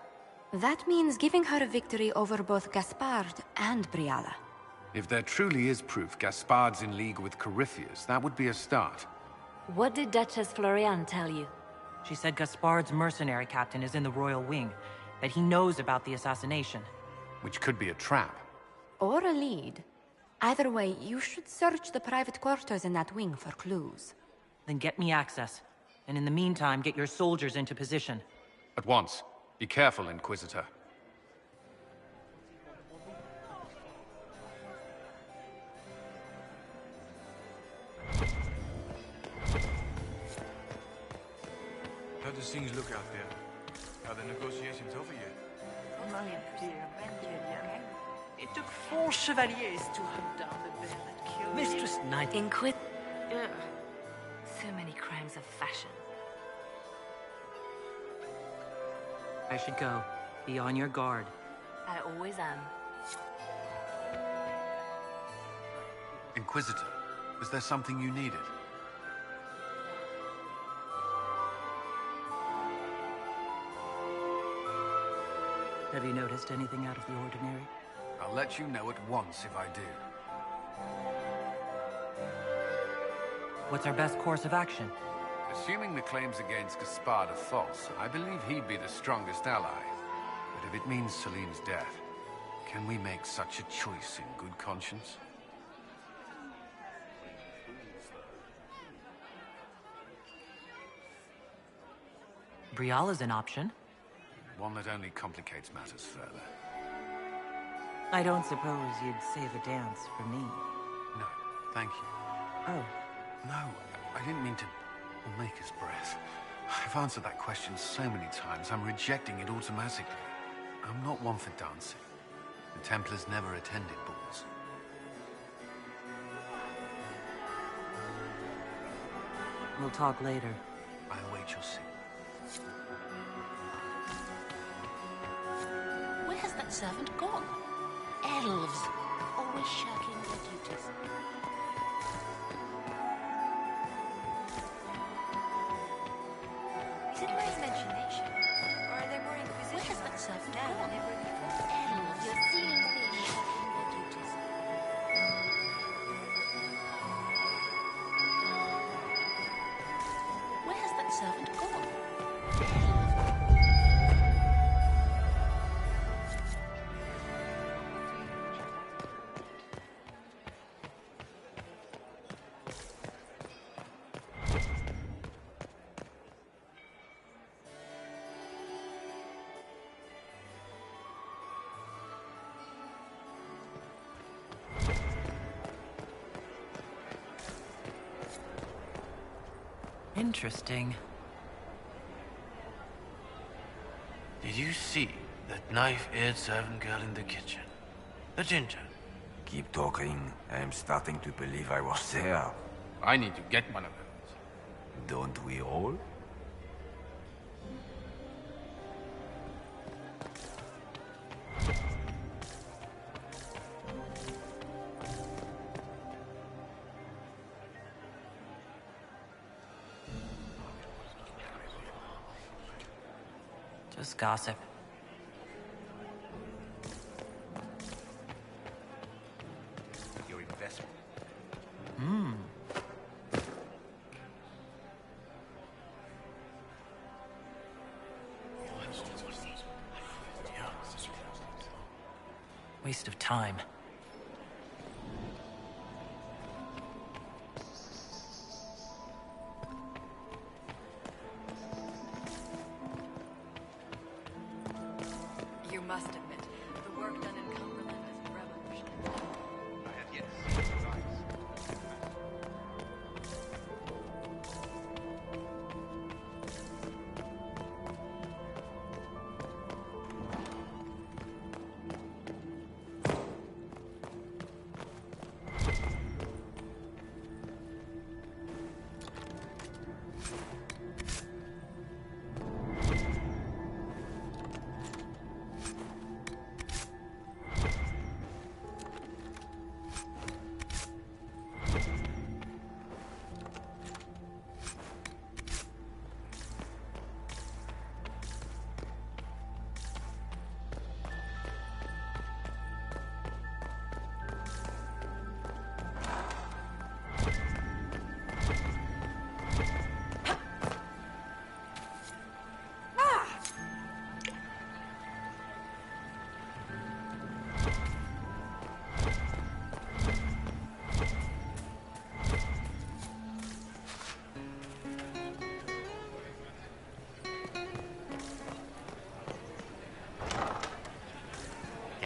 That means giving her a victory over both Gaspard and Briala.
If there truly is proof Gaspard's in league with Corypheus, that would be a start.
What did Duchess Floriane tell you?
She said Gaspard's mercenary captain is in the royal wing, that he knows about the assassination.
Which could be a trap.
Or a lead. Either way, you should search the private quarters in that wing for clues.
Then get me access. And in the meantime, get your soldiers into position.
At once. Be careful, Inquisitor.
How does things look out there? Are the negotiations over yet?
It took 4 chevaliers to hunt down the bear that killed
Mistress Knight.
So many crimes of fashion.
I should go. Be on your guard.
I always am.
Inquisitor, is there something you needed?
Have you noticed anything out of the ordinary?
I'll let you know at once if I do.
What's our best course of action?
Assuming the claims against Gaspard are false, I believe he'd be the strongest ally. But if it means Celine's death, can we make such a choice in good conscience?
Briala's an option.
One that only complicates matters further.
I don't suppose you'd save a dance for me.
No, thank you.
Oh.
No, I didn't mean to make his breath. I've answered that question so many times, I'm rejecting it automatically. I'm not one for dancing. The Templars never attended balls.
We'll talk later.
I await your suit.
Where has that servant gone? Elves, always shirking their duties.
Is it my imagination? Or are there more inquisitions?
Where has that servant
Now,
gone?
never before.
Elves,
You're seeing
always
things.
shirking their duties. Where has that servant gone?
Interesting.
Did you see that knife-eared servant girl in the kitchen? The ginger.
Keep talking. I am starting to believe I was there.
I need to get one of those.
Don't we all?
Just gossip.
Your investment.
Hmm. Waste of time.
You must admit, the work done in Cumberland is revolutionary.
I have yet to see your eyes.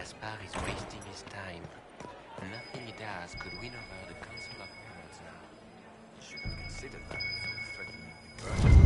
Gaspard is wasting his time. Nothing he does could win over the Council of Heralds now.
You should have considered that before threatening the burning.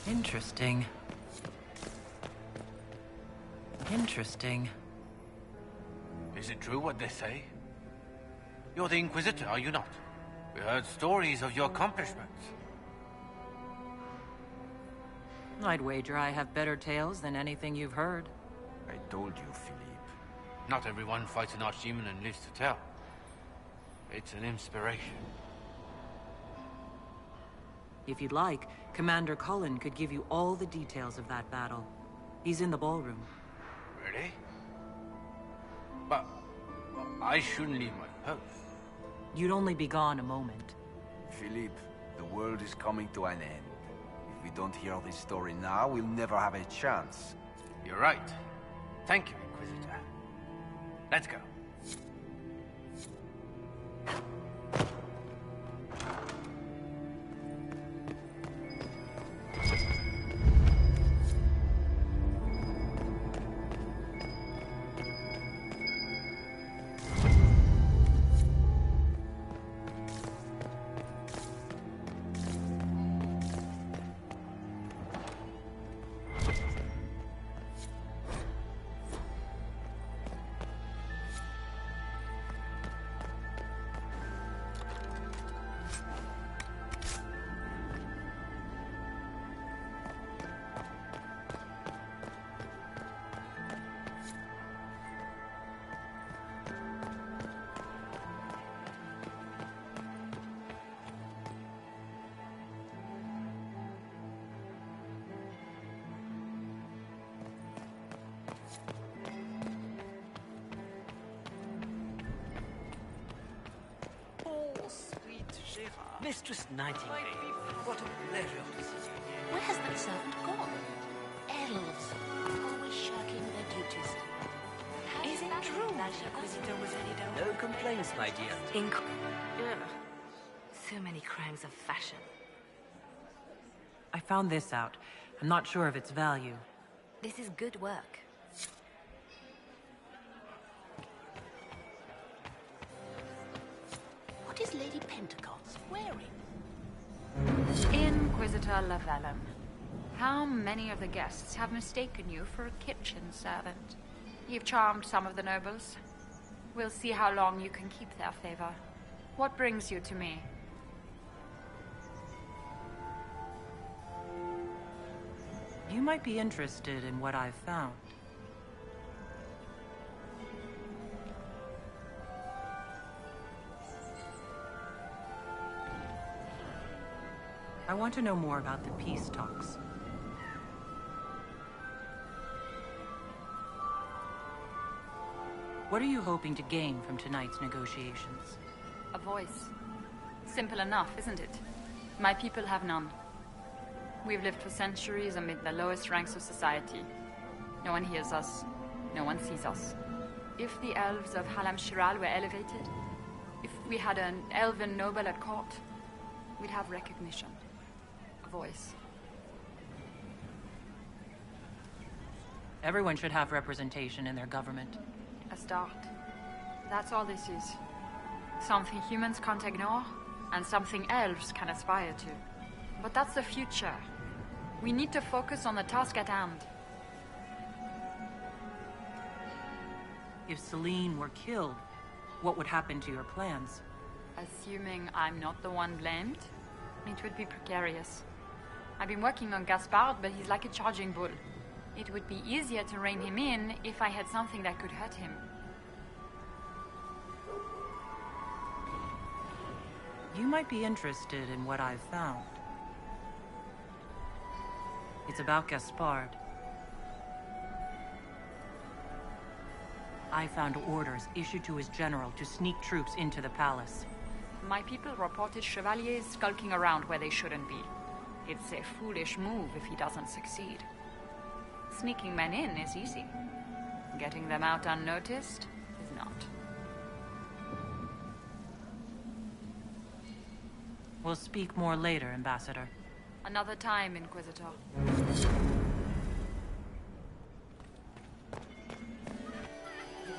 Interesting. Interesting.
Is it true what they say? You're the Inquisitor, are you not? We heard stories of your accomplishments.
I'd wager I have better tales than anything you've heard.
I told you, Philippe.
Not everyone fights an archdemon and lives to tell. It's an inspiration.
If you'd like, Commander Cullen could give you all the details of that battle. He's in the ballroom.
Really? But I shouldn't leave my post.
You'd only be gone a moment.
Philippe, the world is coming to an end. If we don't hear this story now, we'll never have a chance.
You're right. Thank you, Inquisitor. Let's go.
Mistress Nightingale, what a pleasure to see you.
Where has that servant gone? Elves, always shirking their duties.
Is it true that the Inquisitor was headed over?
No complaints, my dear.
Ugh. So many crimes of fashion.
I found this out. I'm not sure of its value.
This is good work.
What is Lady Pentecost wearing?
Inquisitor Lavellum, how many of the guests have mistaken you for a kitchen servant? You've charmed some of the nobles. We'll see how long you can keep their favor. What brings you to me?
You might be interested in what I've found. I want to know more about the peace talks. What are you hoping to gain from tonight's negotiations?
A voice. Simple enough, isn't it? My people have none. We've lived for centuries amid the lowest ranks of society. No one hears us. No one sees us. If the elves of Halam Shiral were elevated, if we had an elven noble at court, we'd have recognition. A voice.
Everyone should have representation in their government.
A start. That's all this is. Something humans can't ignore, and something elves can aspire to. But that's the future. We need to focus on the task at hand.
If Celine were killed, what would happen to your plans?
Assuming I'm not the one blamed? It would be precarious. I've been working on Gaspard, but he's like a charging bull. It would be easier to rein him in if I had something that could hurt him.
You might be interested in what I've found. It's about Gaspard. I found orders issued to his general to sneak troops into the palace.
My people reported chevaliers skulking around where they shouldn't be. It's a foolish move if he doesn't succeed. Sneaking men in is easy. Getting them out unnoticed is not.
We'll speak more later, Ambassador.
Another time, Inquisitor.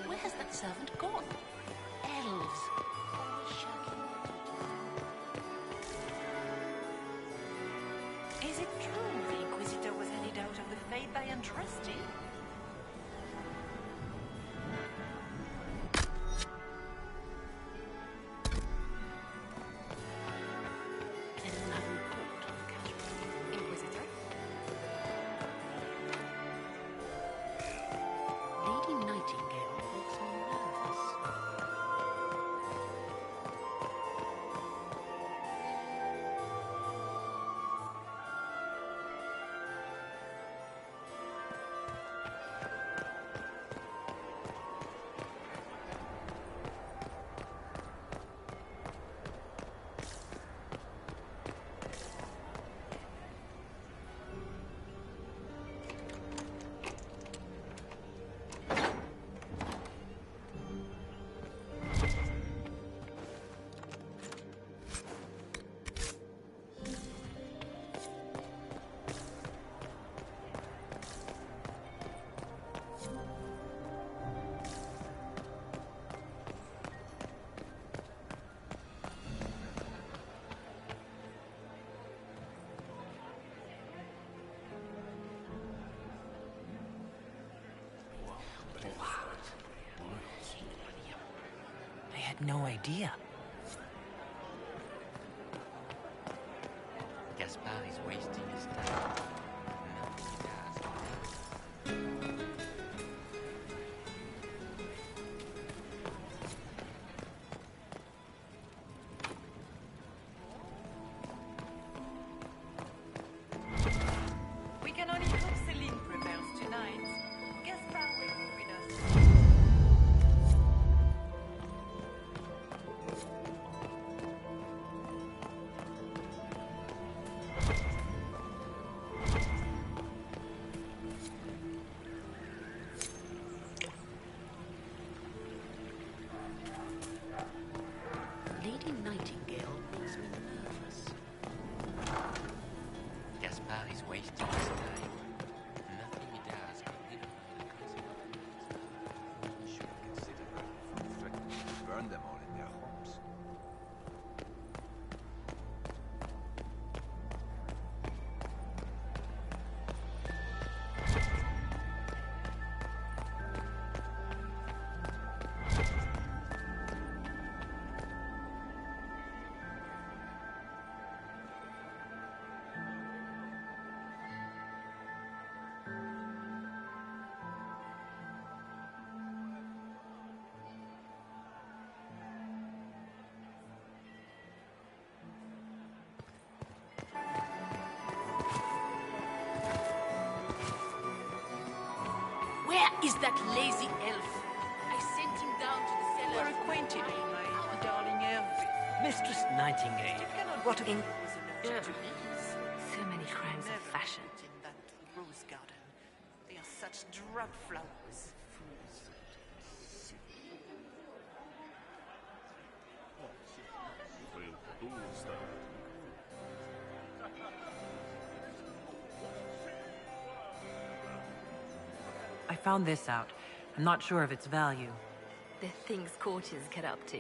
Where has that servant gone? Elves. Always shirking their duty.
Is it true the Inquisitor was headed out of the Fae by Andraste?
Inquisitor?
Lady Nightingale looks nervous.
I had no idea.
Gaspard is wasting his time. Nothing he does.
We can only hope Celine prevails tonight. Gaspard will ruin us. Lady Nightingale makes me nervous.
Gaspard is wasting his time. Nothing he does could win over the consequences.
Should consider threatening to burn them all in their homes.
Where is that lazy elf? I sent him down to the cellar.
We're acquainted, my darling Hervé.
Mistress Nightingale, what
in
Ugh. So many crimes of fashion.
in that rose garden. They are such drab flowers.
I found this out. I'm not sure of its value.
The things courtiers get up to.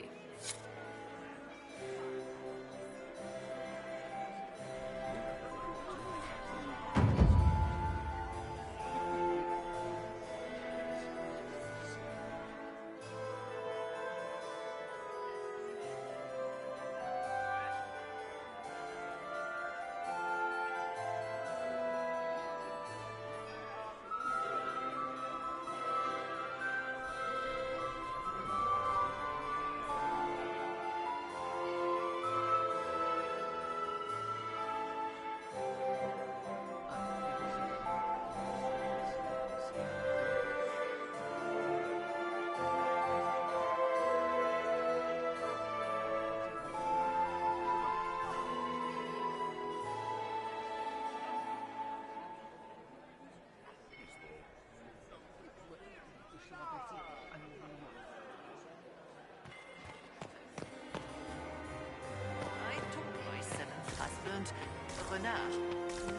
renard.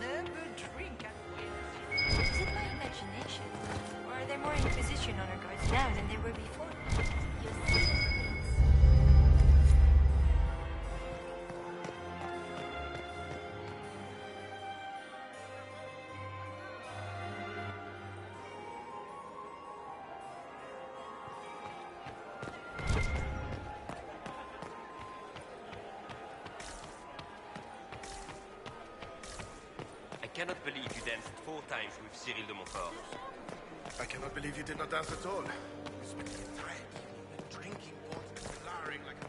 Never drink at
Is it my imagination? Or are there more Inquisition honor guards now than there were before? You see things.
I cannot believe you danced 4 times with Cyril de Montfort.
I cannot believe you did not dance at all. You spent the entire evening drinking vodka, glowering like a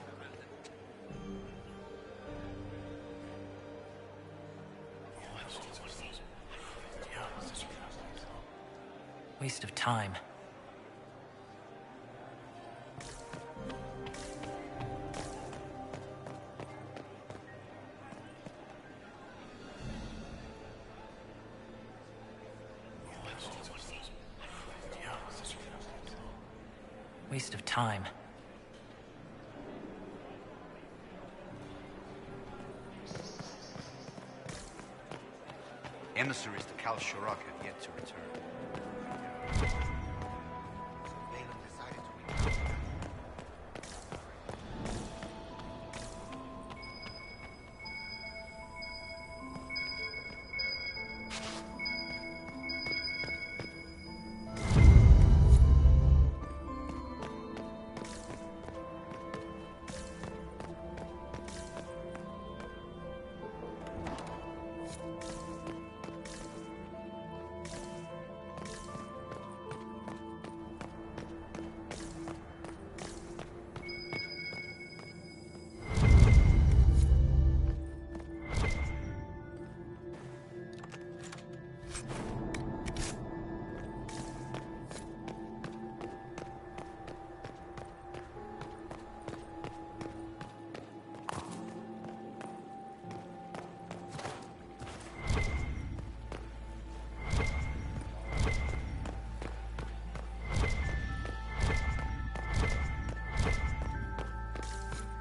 Waste of time. Waste of time.
Emissaries to Cal Shirok have yet to return. Balin decided to return.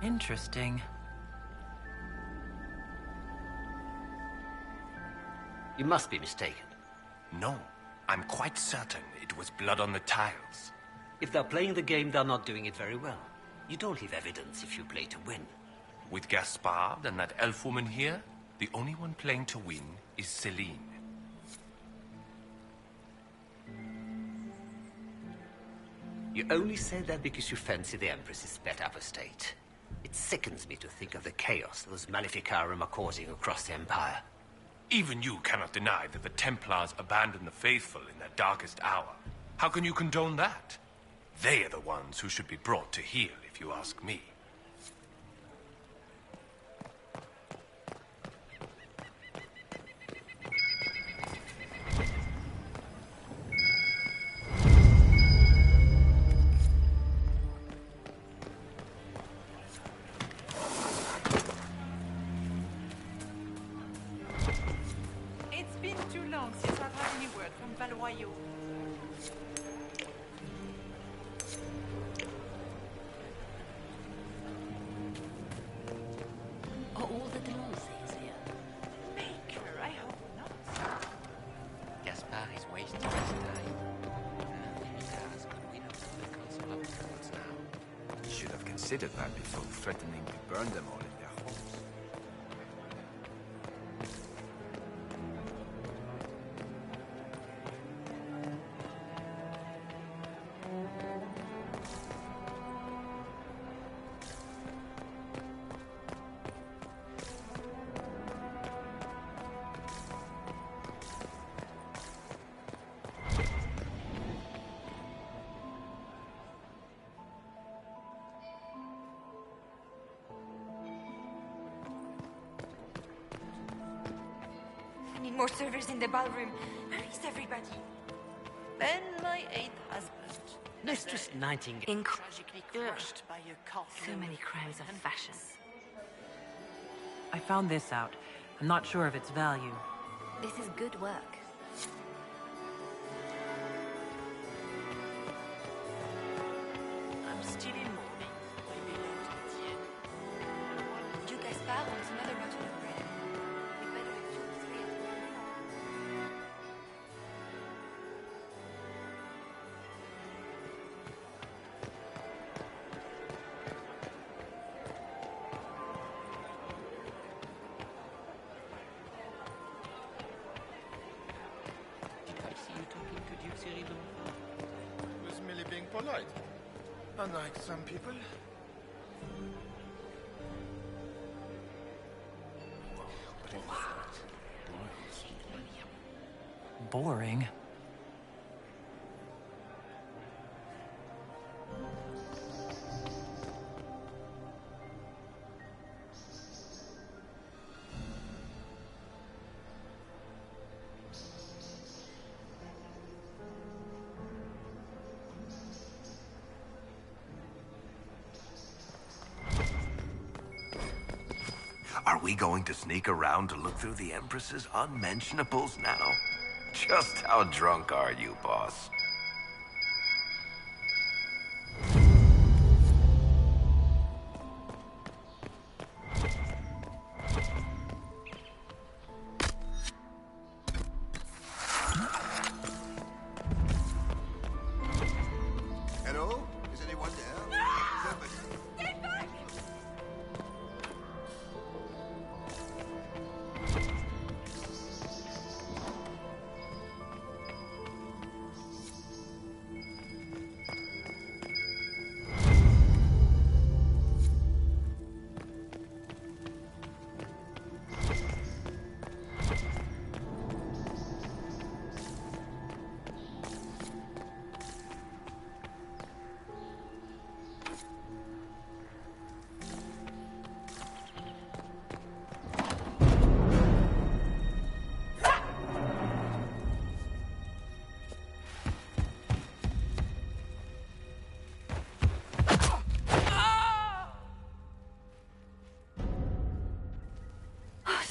Interesting.
You must be mistaken.
No, I'm quite certain it was blood on the tiles.
If they're playing the game, they're not doing it very well. You don't leave evidence if you play to win.
With Gaspard and that elf woman here, the only one playing to win is Celine.
You only say that because you fancy the Empress's pet apostate. It sickens me to think of the chaos those Maleficarum are causing across the Empire.
Even you cannot deny that the Templars abandoned the faithful in their darkest hour. How can you condone that? They are the ones who should be brought to heel, if you ask me.
It's been too long since I've had any word from Valoyaux.
Are all the Delonces here?
Baker, I hope not.
Gaspard is wasting his time. Nothing he does could win over the Council of Heralds now.
You should have considered that before threatening to burn them all in their homes.
I need more servers in the ballroom. Where is everybody?
Then my 8th husband.
Mistress Nightingale.
Tragically crushed by your cult.
So many crimes of fashion.
I found this out. I'm not sure of its value.
This is good work.
I'm still in mourning. My beloved Etienne.
Duke Gaspard wants another bottle of bread. We better
polite. Unlike some people.
Boring.
Are we going to sneak around to look through the Empress's unmentionables now? Just how drunk are you, boss?
Hello? Is anyone there?
Stay back!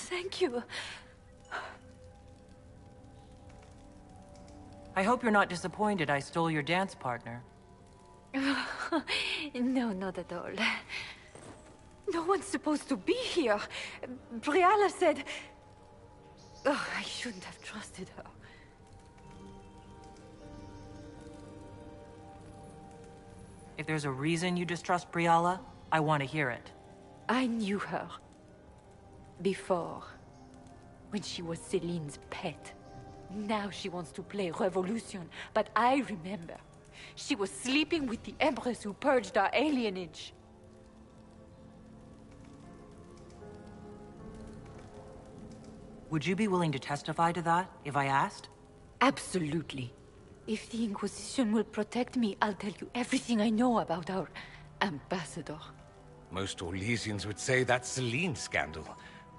Thank you.
I hope you're not disappointed I stole your dance partner.
No, not at all. No one's supposed to be here. Briala said... Oh, I shouldn't have trusted her.
If there's a reason you distrust Briala, I want to hear it.
I knew her. Before. When she was Celine's pet. Now she wants to play revolution, but I remember. She was sleeping with the Empress who purged our alienage.
Would you be willing to testify to that, if I asked?
Absolutely. If the Inquisition will protect me, I'll tell you everything I know about our ambassador.
Most Orlesians would say that's Celine's scandal,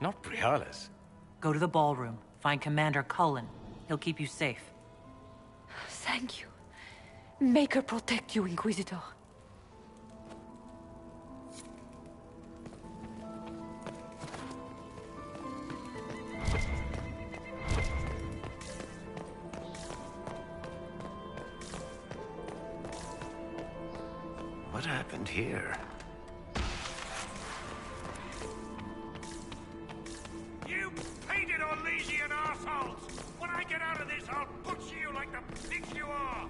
not Briala's.
Go to the ballroom. Find Commander Cullen. He'll keep you safe.
Thank you. Make her protect you, Inquisitor.
What happened here?
You painted Orlesian assholes! When I get out of this, I'll butcher you like the pigs you are!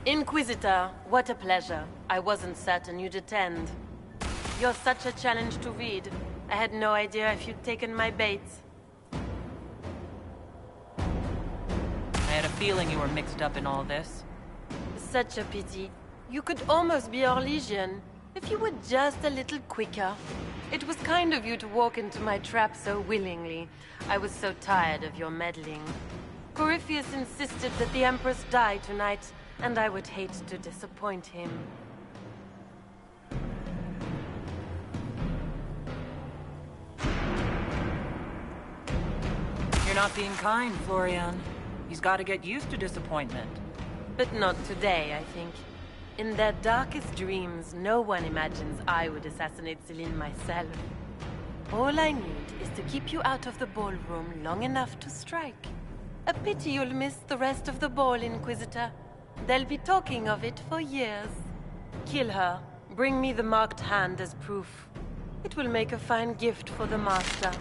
Inquisitor, what a pleasure. I wasn't certain you'd attend. You're such a challenge to read. I had no idea if you'd taken my bait.
I had a feeling you were mixed up in all this.
Such a pity. You could almost be Orlesian, if you were just a little quicker. It was kind of you to walk into my trap so willingly. I was so tired of your meddling. Corypheus insisted that the Empress die tonight, and I would hate to disappoint him.
You're not being kind, Florian. He's got to get used to disappointment.
But not today, I think. In their darkest dreams, no one imagines I would assassinate Celine myself. All I need is to keep you out of the ballroom long enough to strike. A pity you'll miss the rest of the ball, Inquisitor. They'll be talking of it for years. Kill her. Bring me the marked hand as proof. It will make a fine gift for the Master.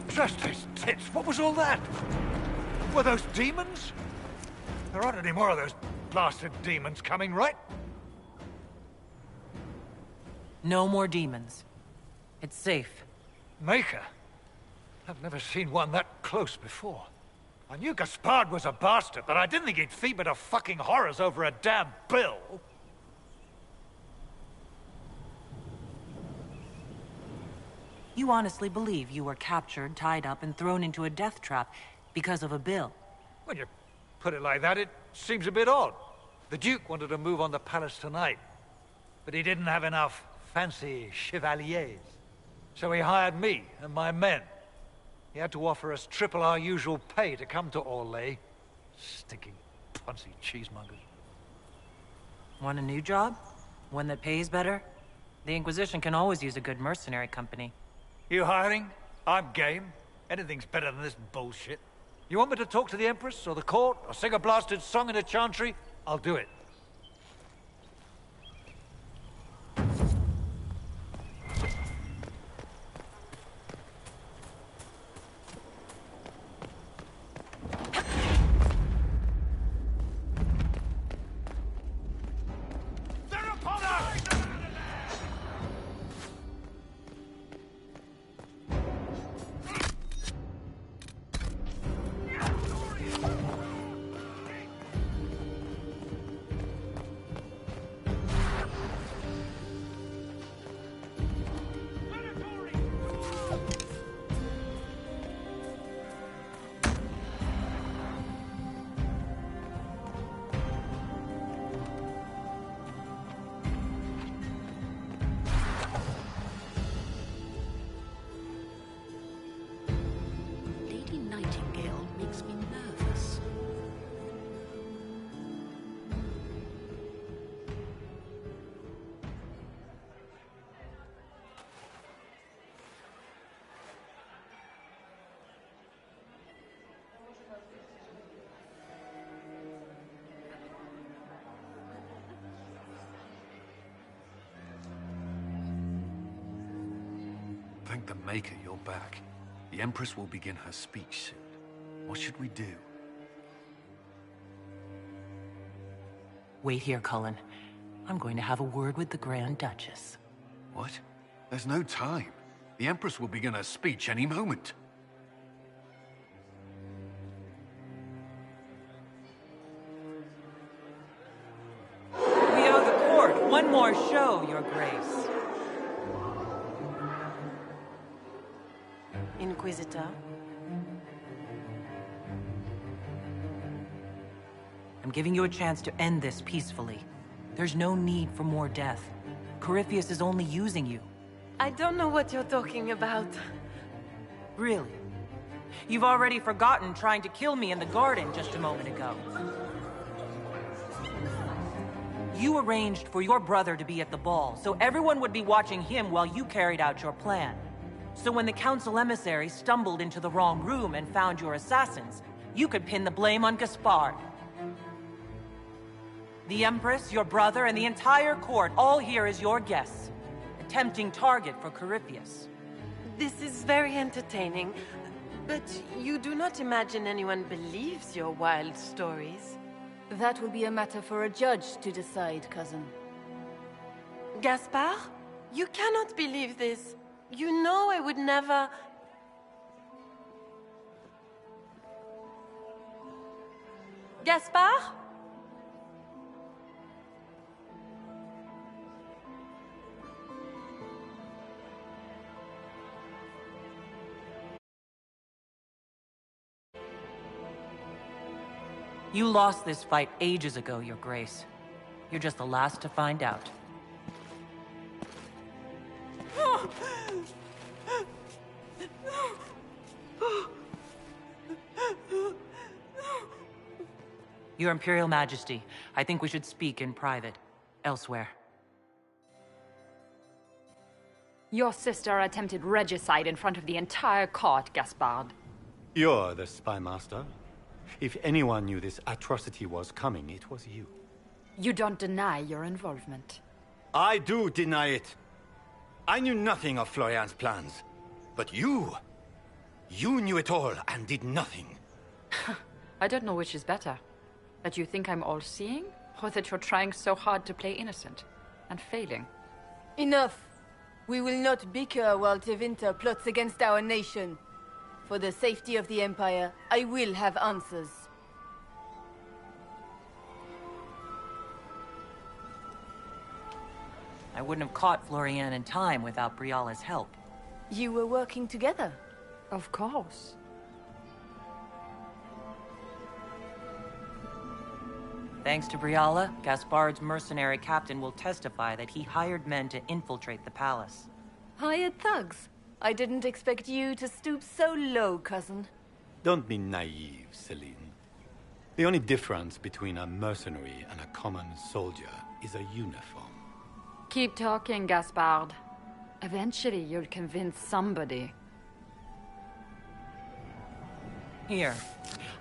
Just his tits. What was all that? Were those demons? There aren't any more of those blasted demons coming, right?
No more demons. It's safe.
Maker? I've never seen one that close before. I knew Gaspard was a bastard, but I didn't think he'd feed to fucking horrors over a damn bill.
You honestly believe you were captured, tied up, and thrown into a death trap because of a bill?
When you put it like that, it seems a bit odd. The Duke wanted to move on the palace tonight, but he didn't have enough fancy chevaliers. So he hired me and my men. He had to offer us triple our usual pay to come to Orlais. Stinking, punsy cheesemongers.
Want a new job? One that pays better? The Inquisition can always use a good mercenary company.
You hiring? I'm game. Anything's better than this bullshit. You want me to talk to the Empress, or the court, or sing a blasted song in a chantry? I'll do it.
Thank the Maker you're back. The Empress will begin her speech soon. What should we do?
Wait here, Cullen. I'm going to have a word with the Grand Duchess.
What? There's no time. The Empress will begin her speech any moment.
We owe the court one more show, Your Grace.
Inquisitor?
I'm giving you a chance to end this peacefully. There's no need for more death. Corypheus is only using you.
I don't know what you're talking about.
Really? You've already forgotten trying to kill me in the garden just a moment ago. You arranged for your brother to be at the ball, so everyone would be watching him while you carried out your plan. So when the council emissary stumbled into the wrong room and found your assassins, you could pin the blame on Gaspard. The Empress, your brother, and the entire court all here as your guests. A tempting target for Corypheus.
This is very entertaining, but you do not imagine anyone believes your wild stories?
That will be a matter for a judge to decide, cousin.
Gaspard? You cannot believe this. You know I would never... Gaspard?
You lost this fight ages ago, Your Grace. You're just the last to find out. Your Imperial Majesty, I think we should speak in private, elsewhere.
Your sister attempted regicide in front of the entire court, Gaspard.
You're the spy master. If anyone knew this atrocity was coming, it was you.
You don't deny your involvement.
I do deny it. I knew nothing of Florian's plans. But you... You knew it all and did nothing.
I don't know which is better. That you think I'm all-seeing, or that you're trying so hard to play innocent and failing.
Enough! We will not bicker while Tevinter plots against our nation. For the safety of the Empire, I will have answers.
I wouldn't have caught Florian in time without Briala's help.
You were working together?
Of course.
Thanks to Briala, Gaspard's mercenary captain will testify that he hired men to infiltrate the palace.
Hired thugs? I didn't expect you to stoop so low, cousin.
Don't be naive, Celine. The only difference between a mercenary and a common soldier is a uniform.
Keep talking, Gaspard. Eventually, you'll convince somebody.
Here.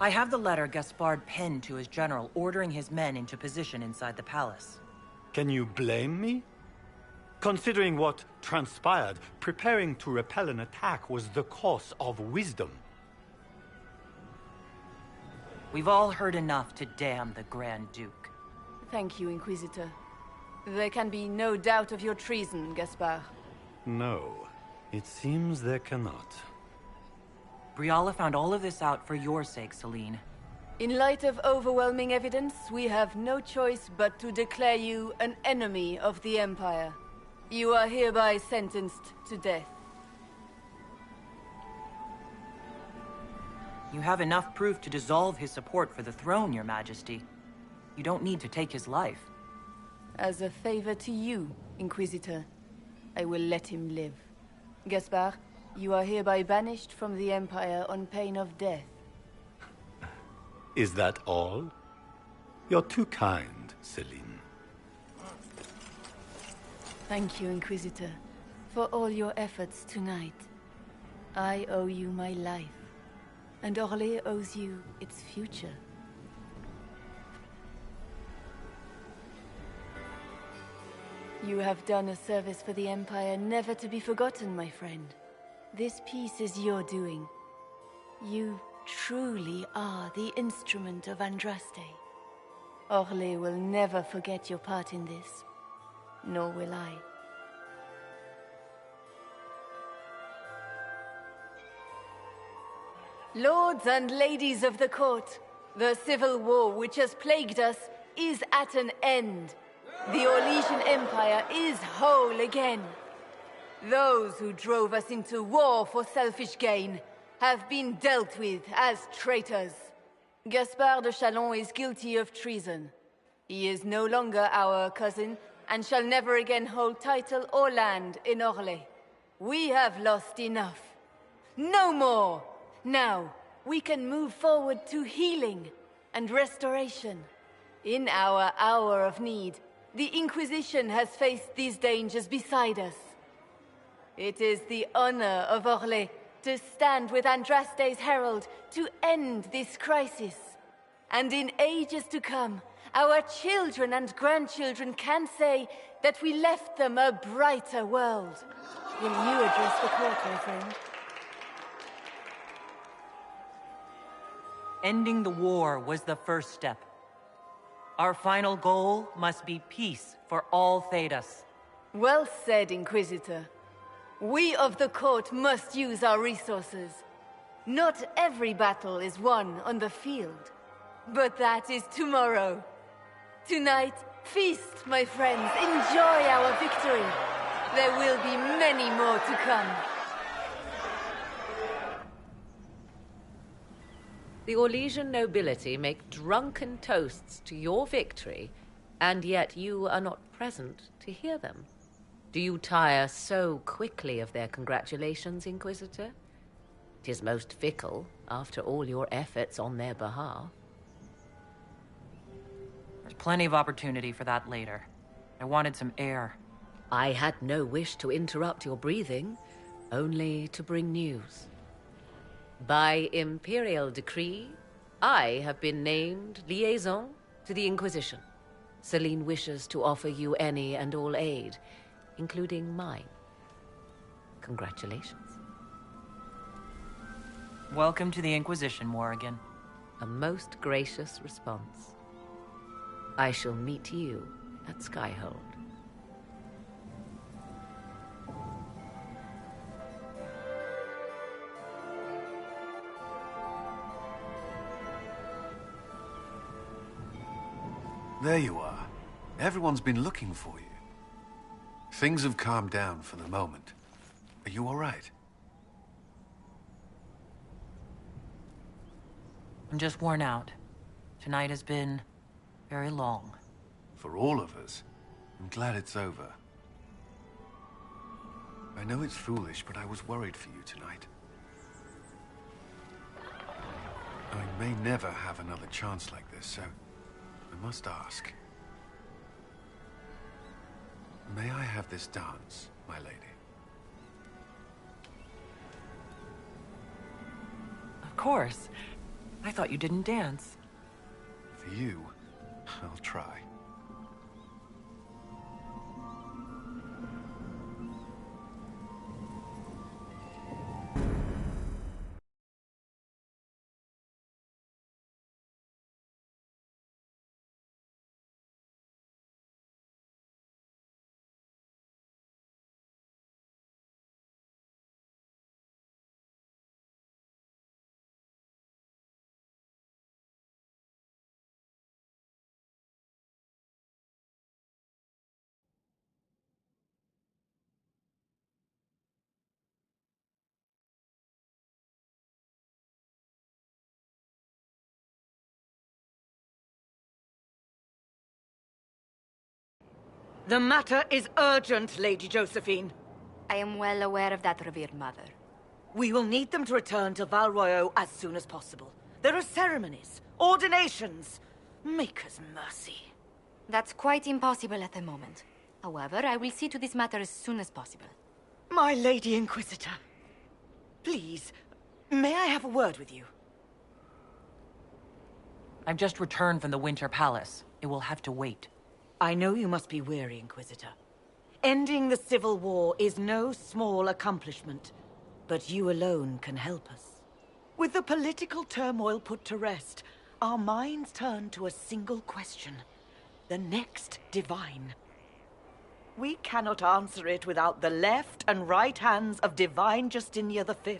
I have the letter Gaspard penned to his general ordering his men into position inside the palace.
Can you blame me? Considering what transpired, preparing to repel an attack was the course of wisdom.
We've all heard enough to damn the Grand Duke.
Thank you, Inquisitor. There can be no doubt of your treason, Gaspard.
No, it seems there cannot.
Briala found all of this out for your sake, Celine.
In light of overwhelming evidence, we have no choice but to declare you an enemy of the Empire. You are hereby sentenced to death.
You have enough proof to dissolve his support for the throne, Your Majesty. You don't need to take his life.
As a favor to you, Inquisitor, I will let him live. Gaspard, you are hereby banished from the Empire on pain of death.
Is that all? You're too kind, Celine.
Thank you, Inquisitor, for all your efforts tonight. I owe you my life, and Orlais owes you its future. You have done a service for the Empire never to be forgotten, my friend. This piece is your doing. You truly are the instrument of Andraste. Orlais will never forget your part in this, nor will I. Lords and ladies of the court, the civil war which has plagued us is at an end. The Orlesian Empire is whole again. Those who drove us into war for selfish gain have been dealt with as traitors. Gaspard de Chalon is guilty of treason. He is no longer our cousin and shall never again hold title or land in Orlais. We have lost enough. No more! Now, we can move forward to healing and restoration. In our hour of need, the Inquisition has faced these dangers beside us. It is the honor of Orlais to stand with Andraste's herald to end this crisis. And in ages to come, our children and grandchildren can say that we left them a brighter world. Will you address the court, my friend?
Ending the war was the first step. Our final goal must be peace for all Thedas.
Well said, Inquisitor. We of the court must use our resources. Not every battle is won on the field, but that is tomorrow. Tonight, feast, my friends. Enjoy our victory. There will be many more to come.
The Orlesian nobility make drunken toasts to your victory, and yet you are not present to hear them. Do you tire so quickly of their congratulations, Inquisitor? 'Tis most fickle, after all your efforts on their behalf.
There's plenty of opportunity for that later. I wanted some air.
I had no wish to interrupt your breathing, only to bring news. By imperial decree, I have been named liaison to the Inquisition. Celine wishes to offer you any and all aid, including mine. Congratulations.
Welcome to the Inquisition, Morrigan.
A most gracious response. I shall meet you at Skyhold.
There you are. Everyone's been looking for you. Things have calmed down for the moment. Are you all right?
I'm just worn out. Tonight has been very long.
For all of us. I'm glad it's over. I know it's foolish, but I was worried for you tonight. I may never have another chance like this, so I must ask. May I have this dance, my lady?
Of course. I thought you didn't dance.
For you, I'll try.
The matter is urgent, Lady Josephine.
I am well aware of that, revered mother.
We will need them to return to Val Royeaux as soon as possible. There are ceremonies, ordinations. Maker's mercy.
That's quite impossible at the moment. However, I will see to this matter as soon as possible.
My Lady Inquisitor. Please, may I have a word with you?
I've just returned from the Winter Palace. It will have to wait.
I know you must be weary, Inquisitor. Ending the Civil War is no small accomplishment, but you alone can help us. With the political turmoil put to rest, our minds turn to a single question. The next Divine. We cannot answer it without the left and right hands of Divine Justinia V.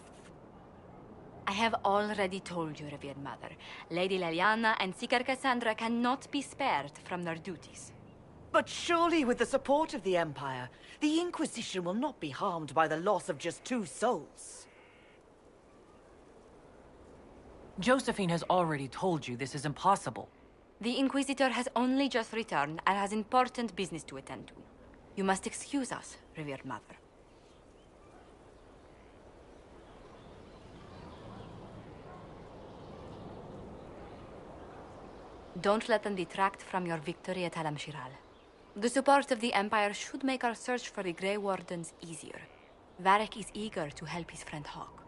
I have already told you, revered mother. Lady Leliana and Seeker Cassandra cannot be spared from their duties.
But surely with the support of the Empire, the Inquisition will not be harmed by the loss of just 2 souls.
Josephine has already told you this is impossible.
The Inquisitor has only just returned and has important business to attend to. You must excuse us, revered mother. Don't let them detract from your victory at Alam-Shiral. The support of the Empire should make our search for the Grey Wardens easier. Varric is eager to help his friend Hawk.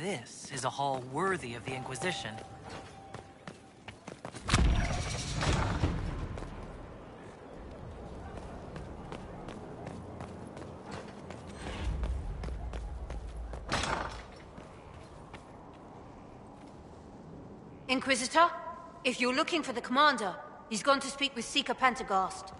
This is a hall worthy of the Inquisition.
Inquisitor, if you're looking for the commander, he's gone to speak with Seeker Pentecost.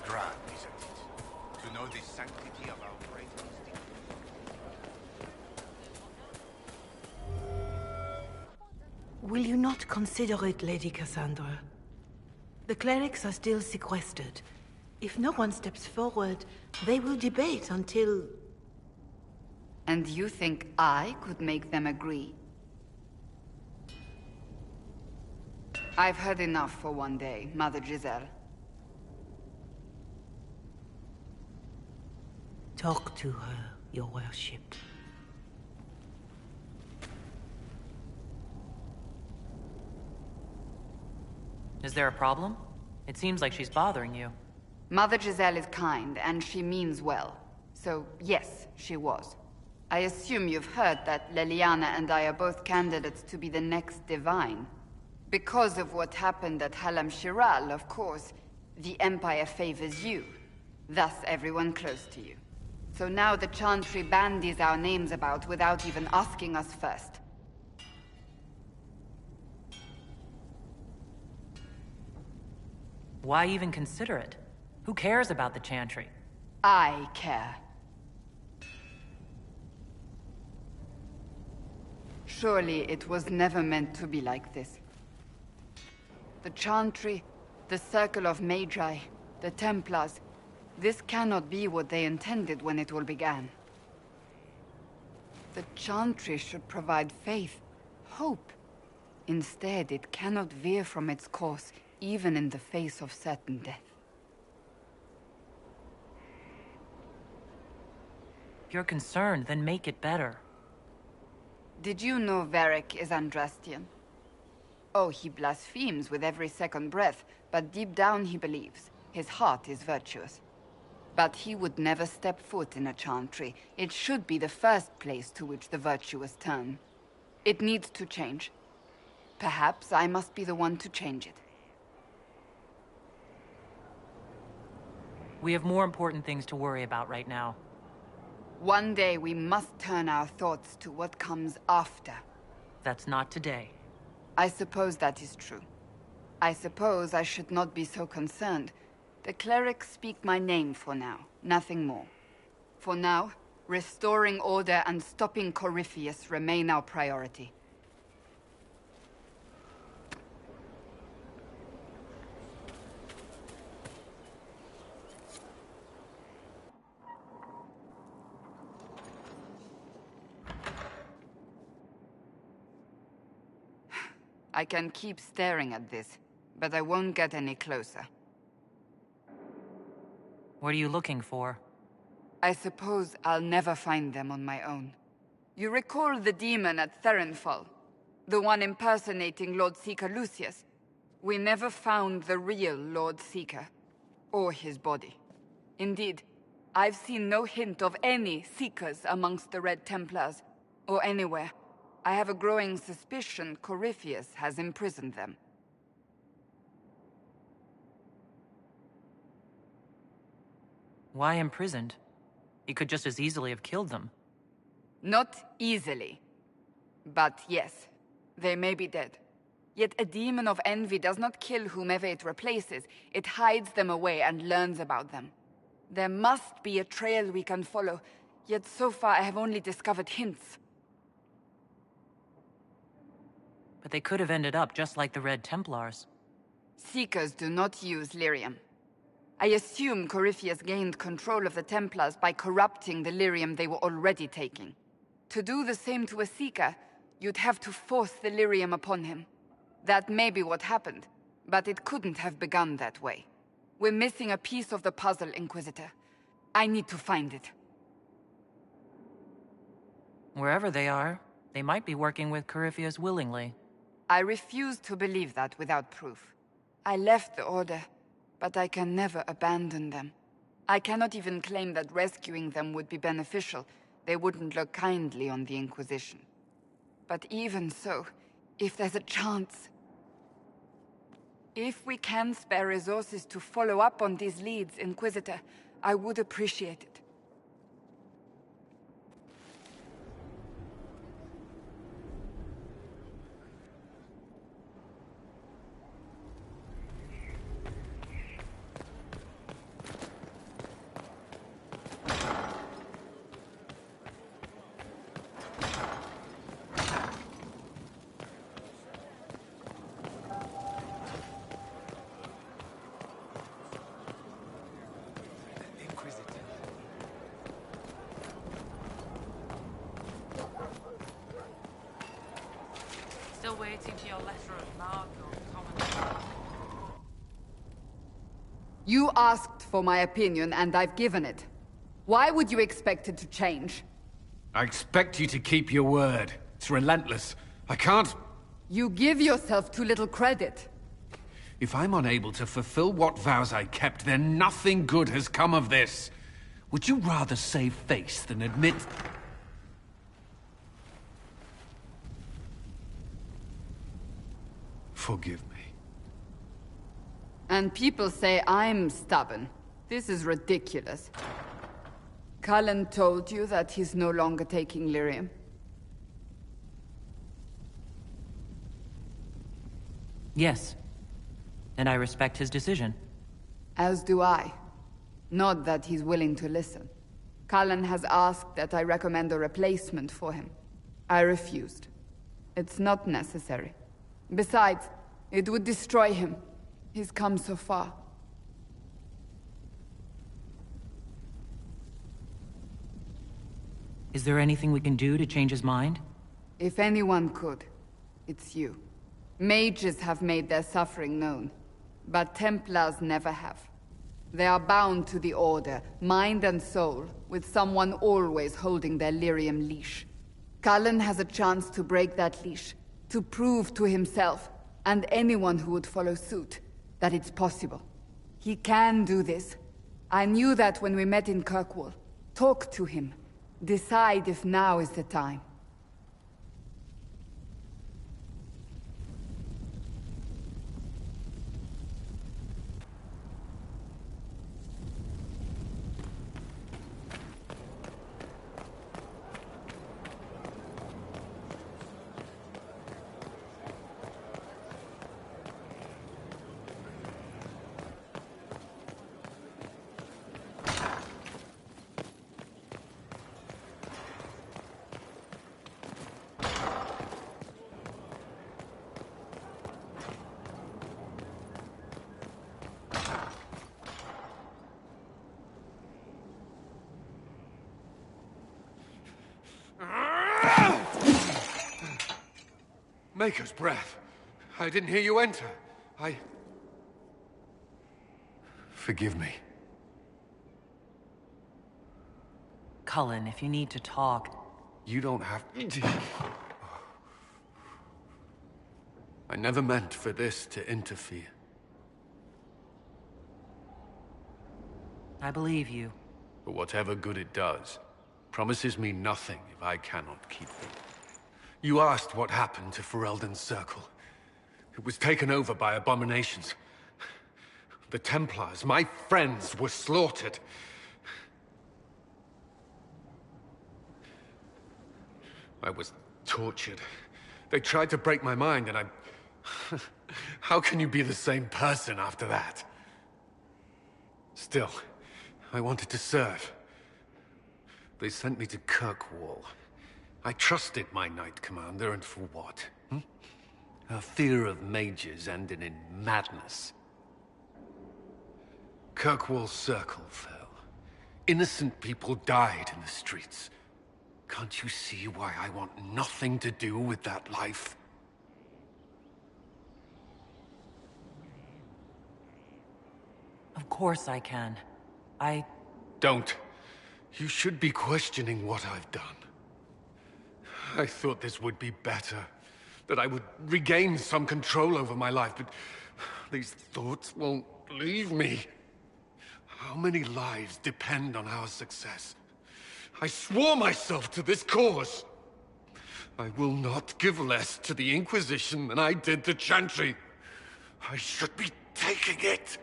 Grand, isn't it? To know the sanctity of our great instinct.
Will you not consider it, Lady Cassandra? The clerics are still sequestered. If no one steps forward, they will debate until...
And you think I could make them agree? I've heard enough for one day, Mother Giselle.
Talk to her, your worship.
Is there a problem? It seems like she's bothering you.
Mother Giselle is kind, and she means well. So, yes, she was. I assume you've heard that Leliana and I are both candidates to be the next Divine. Because of what happened at Halam Shiral, of course, the Empire favors you. Thus, everyone close to you. So now the Chantry bandies our names about without even asking us first.
Why even consider it? Who cares about the Chantry?
I care. Surely it was never meant to be like this. The Chantry, the Circle of Magi, the Templars, this cannot be what they intended when it all began. The Chantry should provide faith, hope. Instead, it cannot veer from its course, even in the face of certain death.
If you're concerned, then make it better.
Did you know Varric is Andrastian? Oh, he blasphemes with every second breath, but deep down he believes. His heart is virtuous. But he would never step foot in a Chantry. It should be the first place to which the virtuous turn. It needs to change. Perhaps I must be the one to change it.
We have more important things to worry about right now.
One day we must turn our thoughts to what comes after.
That's not today.
I suppose that is true. I suppose I should not be so concerned. The clerics speak my name for now, nothing more. For now, restoring order and stopping Corypheus remain our priority. I can keep staring at this, but I won't get any closer.
What are you looking for?
I suppose I'll never find them on my own. You recall the demon at Therenfall? The one impersonating Lord Seeker Lucius? We never found the real Lord Seeker, or his body. Indeed, I've seen no hint of any Seekers amongst the Red Templars, or anywhere. I have a growing suspicion Corypheus has imprisoned them.
Why imprisoned? He could just as easily have killed them.
Not easily. But yes, they may be dead. Yet a demon of envy does not kill whomever it replaces. It hides them away and learns about them. There must be a trail we can follow, yet so far I have only discovered hints.
But they could have ended up just like the Red Templars.
Seekers do not use lyrium. I assume Corypheus gained control of the Templars by corrupting the lyrium they were already taking. To do the same to a Seeker, you'd have to force the lyrium upon him. That may be what happened, but it couldn't have begun that way. We're missing a piece of the puzzle, Inquisitor. I need to find it.
Wherever they are, they might be working with Corypheus willingly.
I refuse to believe that without proof. I left the Order, but I can never abandon them. I cannot even claim that rescuing them would be beneficial. They wouldn't look kindly on the Inquisition. But even so, if there's a chance... If we can spare resources to follow up on these leads, Inquisitor, I would appreciate it.
Still waiting for your letter of marque or comment.
You asked for my opinion, and I've given it. Why would you expect it to change?
I expect you to keep your word. It's relentless. I can't...
You give yourself too little credit.
If I'm unable to fulfill what vows I kept, then nothing good has come of this. Would you rather save face than admit... Forgive me.
And people say I'm stubborn. This is ridiculous. Cullen told you that he's no longer taking lyrium?
Yes. And I respect his decision.
As do I. Not that he's willing to listen. Cullen has asked that I recommend a replacement for him. I refused. It's not necessary. Besides, it would destroy him. He's come so far.
Is there anything we can do to change his mind?
If anyone could, it's you. Mages have made their suffering known, but Templars never have. They are bound to the Order, mind and soul, with someone always holding their lyrium leash. Cullen has a chance to break that leash, to prove to himself, and anyone who would follow suit, that it's possible. He can do this. I knew that when we met in Kirkwall. Talk to him. Decide if now is the time.
Maker's breath. I didn't hear you enter. Forgive me.
Cullen, if you need to talk...
You don't have... I never meant for this to interfere.
I believe you.
But whatever good it does, promises me nothing if I cannot keep it. You asked what happened to Ferelden's Circle. It was taken over by abominations. The Templars, my friends, were slaughtered. I was tortured. They tried to break my mind, and I... How can you be the same person after that? Still, I wanted to serve. They sent me to Kirkwall. I trusted my Knight Commander, and for what? Her fear of mages ended in madness. Kirkwall Circle fell. Innocent people died in the streets. Can't you see why I want nothing to do with that life?
Of course I can.
Don't. You should be questioning what I've done. I thought this would be better. That I would regain some control over my life, but these thoughts won't leave me. How many lives depend on our success? I swore myself to this cause. I will not give less to the Inquisition than I did to Chantry. I should be taking it.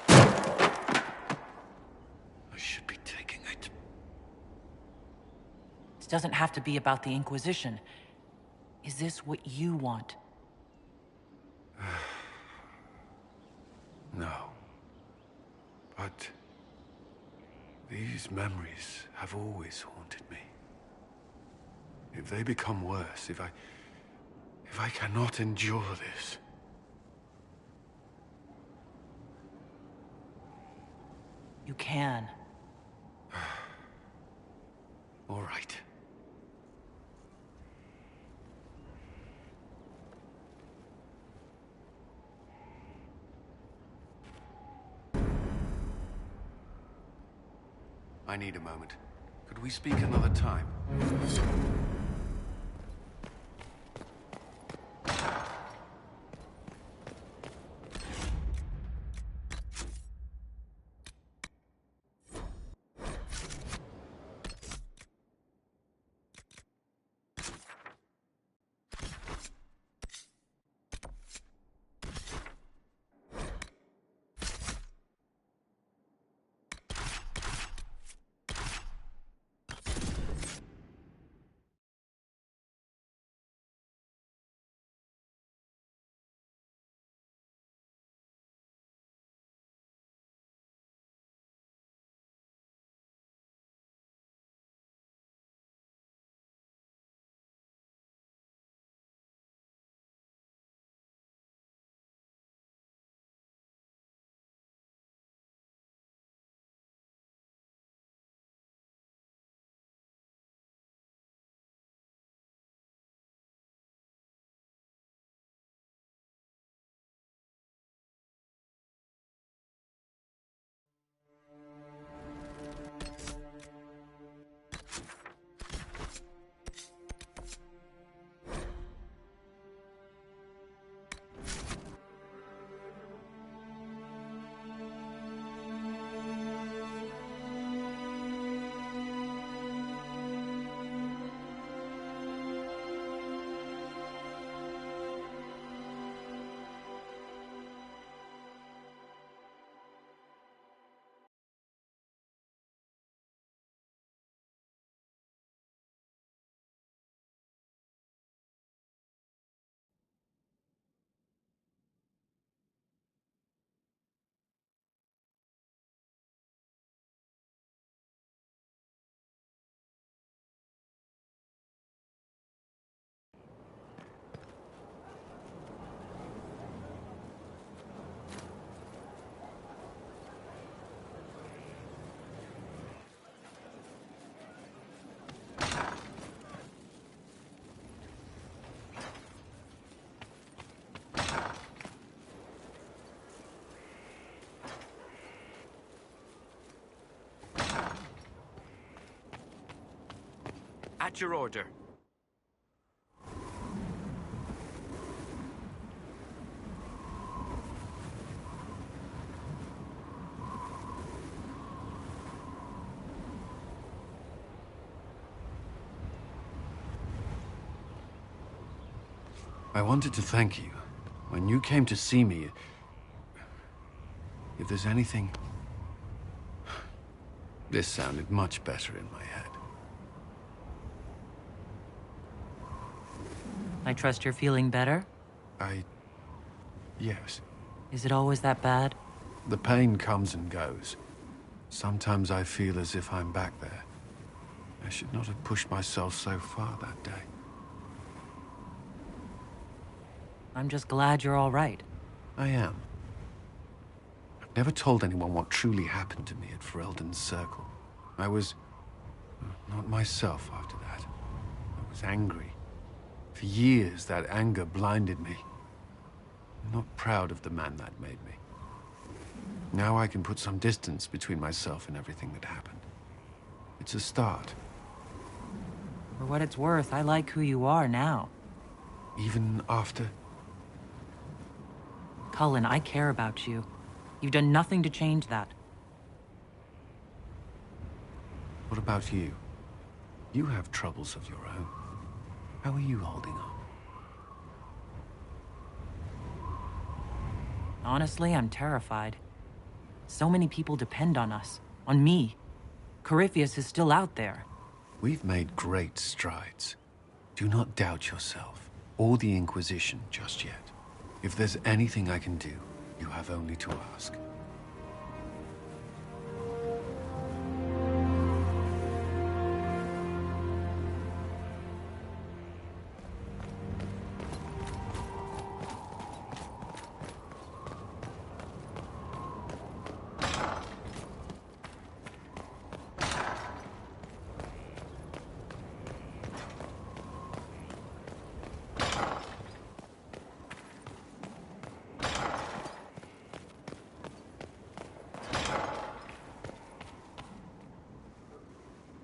I should be taking it.
It doesn't have to be about the Inquisition. Is this what you want?
No. But these memories have always haunted me. If they become worse, if I cannot endure this...
You can.
All right. I need a moment. Could we speak another time?
At your order.
I wanted to thank you. When you came to see me, if there's anything... This sounded much better in my head.
I trust you're feeling better?
Yes.
Is it always that bad?
The pain comes and goes. Sometimes I feel as if I'm back there. I should not have pushed myself so far that day.
I'm just glad you're all right.
I am. I've never told anyone what truly happened to me at Ferelden's Circle. I was not myself after that. I was angry. For years, that anger blinded me. I'm not proud of the man that made me. Now I can put some distance between myself and everything that happened. It's a start.
For what it's worth, I like who you are now.
Even after?
Cullen, I care about you. You've done nothing to change that.
What about you? You have troubles of your own. How are you holding on?
Honestly, I'm terrified. So many people depend on us. On me. Corypheus is still out there.
We've made great strides. Do not doubt yourself, or the Inquisition just yet. If there's anything I can do, you have only to ask.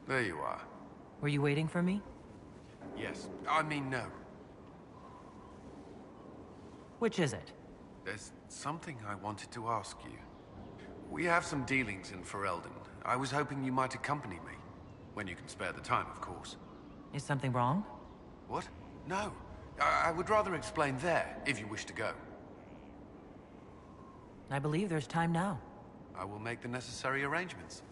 There you are.
Were you waiting for me?
Yes. I mean, no.
Which is it?
There's something I wanted to ask you. We have some dealings in Ferelden. I was hoping you might accompany me. When you can spare the time, of course.
Is something wrong?
What? No. I would rather explain there, if you wish to go.
I believe there's time now.
I will make the necessary arrangements.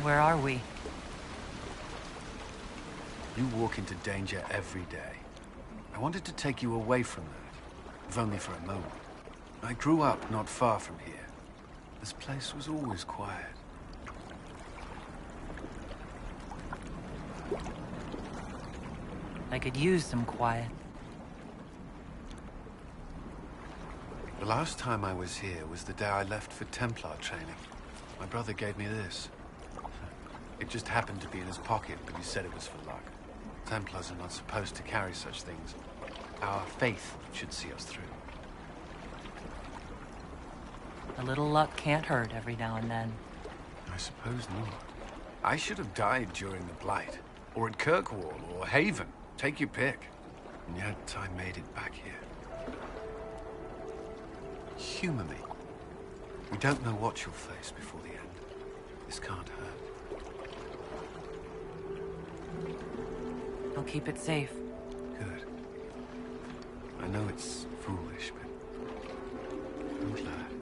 Where are we?
You walk into danger every day. I wanted to take you away from that, if only for a moment. I grew up not far from here. This place was always quiet.
I could use some quiet.
The last time I was here was the day I left for Templar training. My brother gave me this. It just happened to be in his pocket, but he said it was for luck. Templars are not supposed to carry such things. Our faith should see us through.
A little luck can't hurt every now and then.
I suppose not. I should have died during the Blight, or at Kirkwall, or Haven. Take your pick. And yet I made it back here. Humor me. We don't know what you'll face before the end. This can't hurt.
I'll keep it safe.
Good. I know it's foolish, but I'm glad.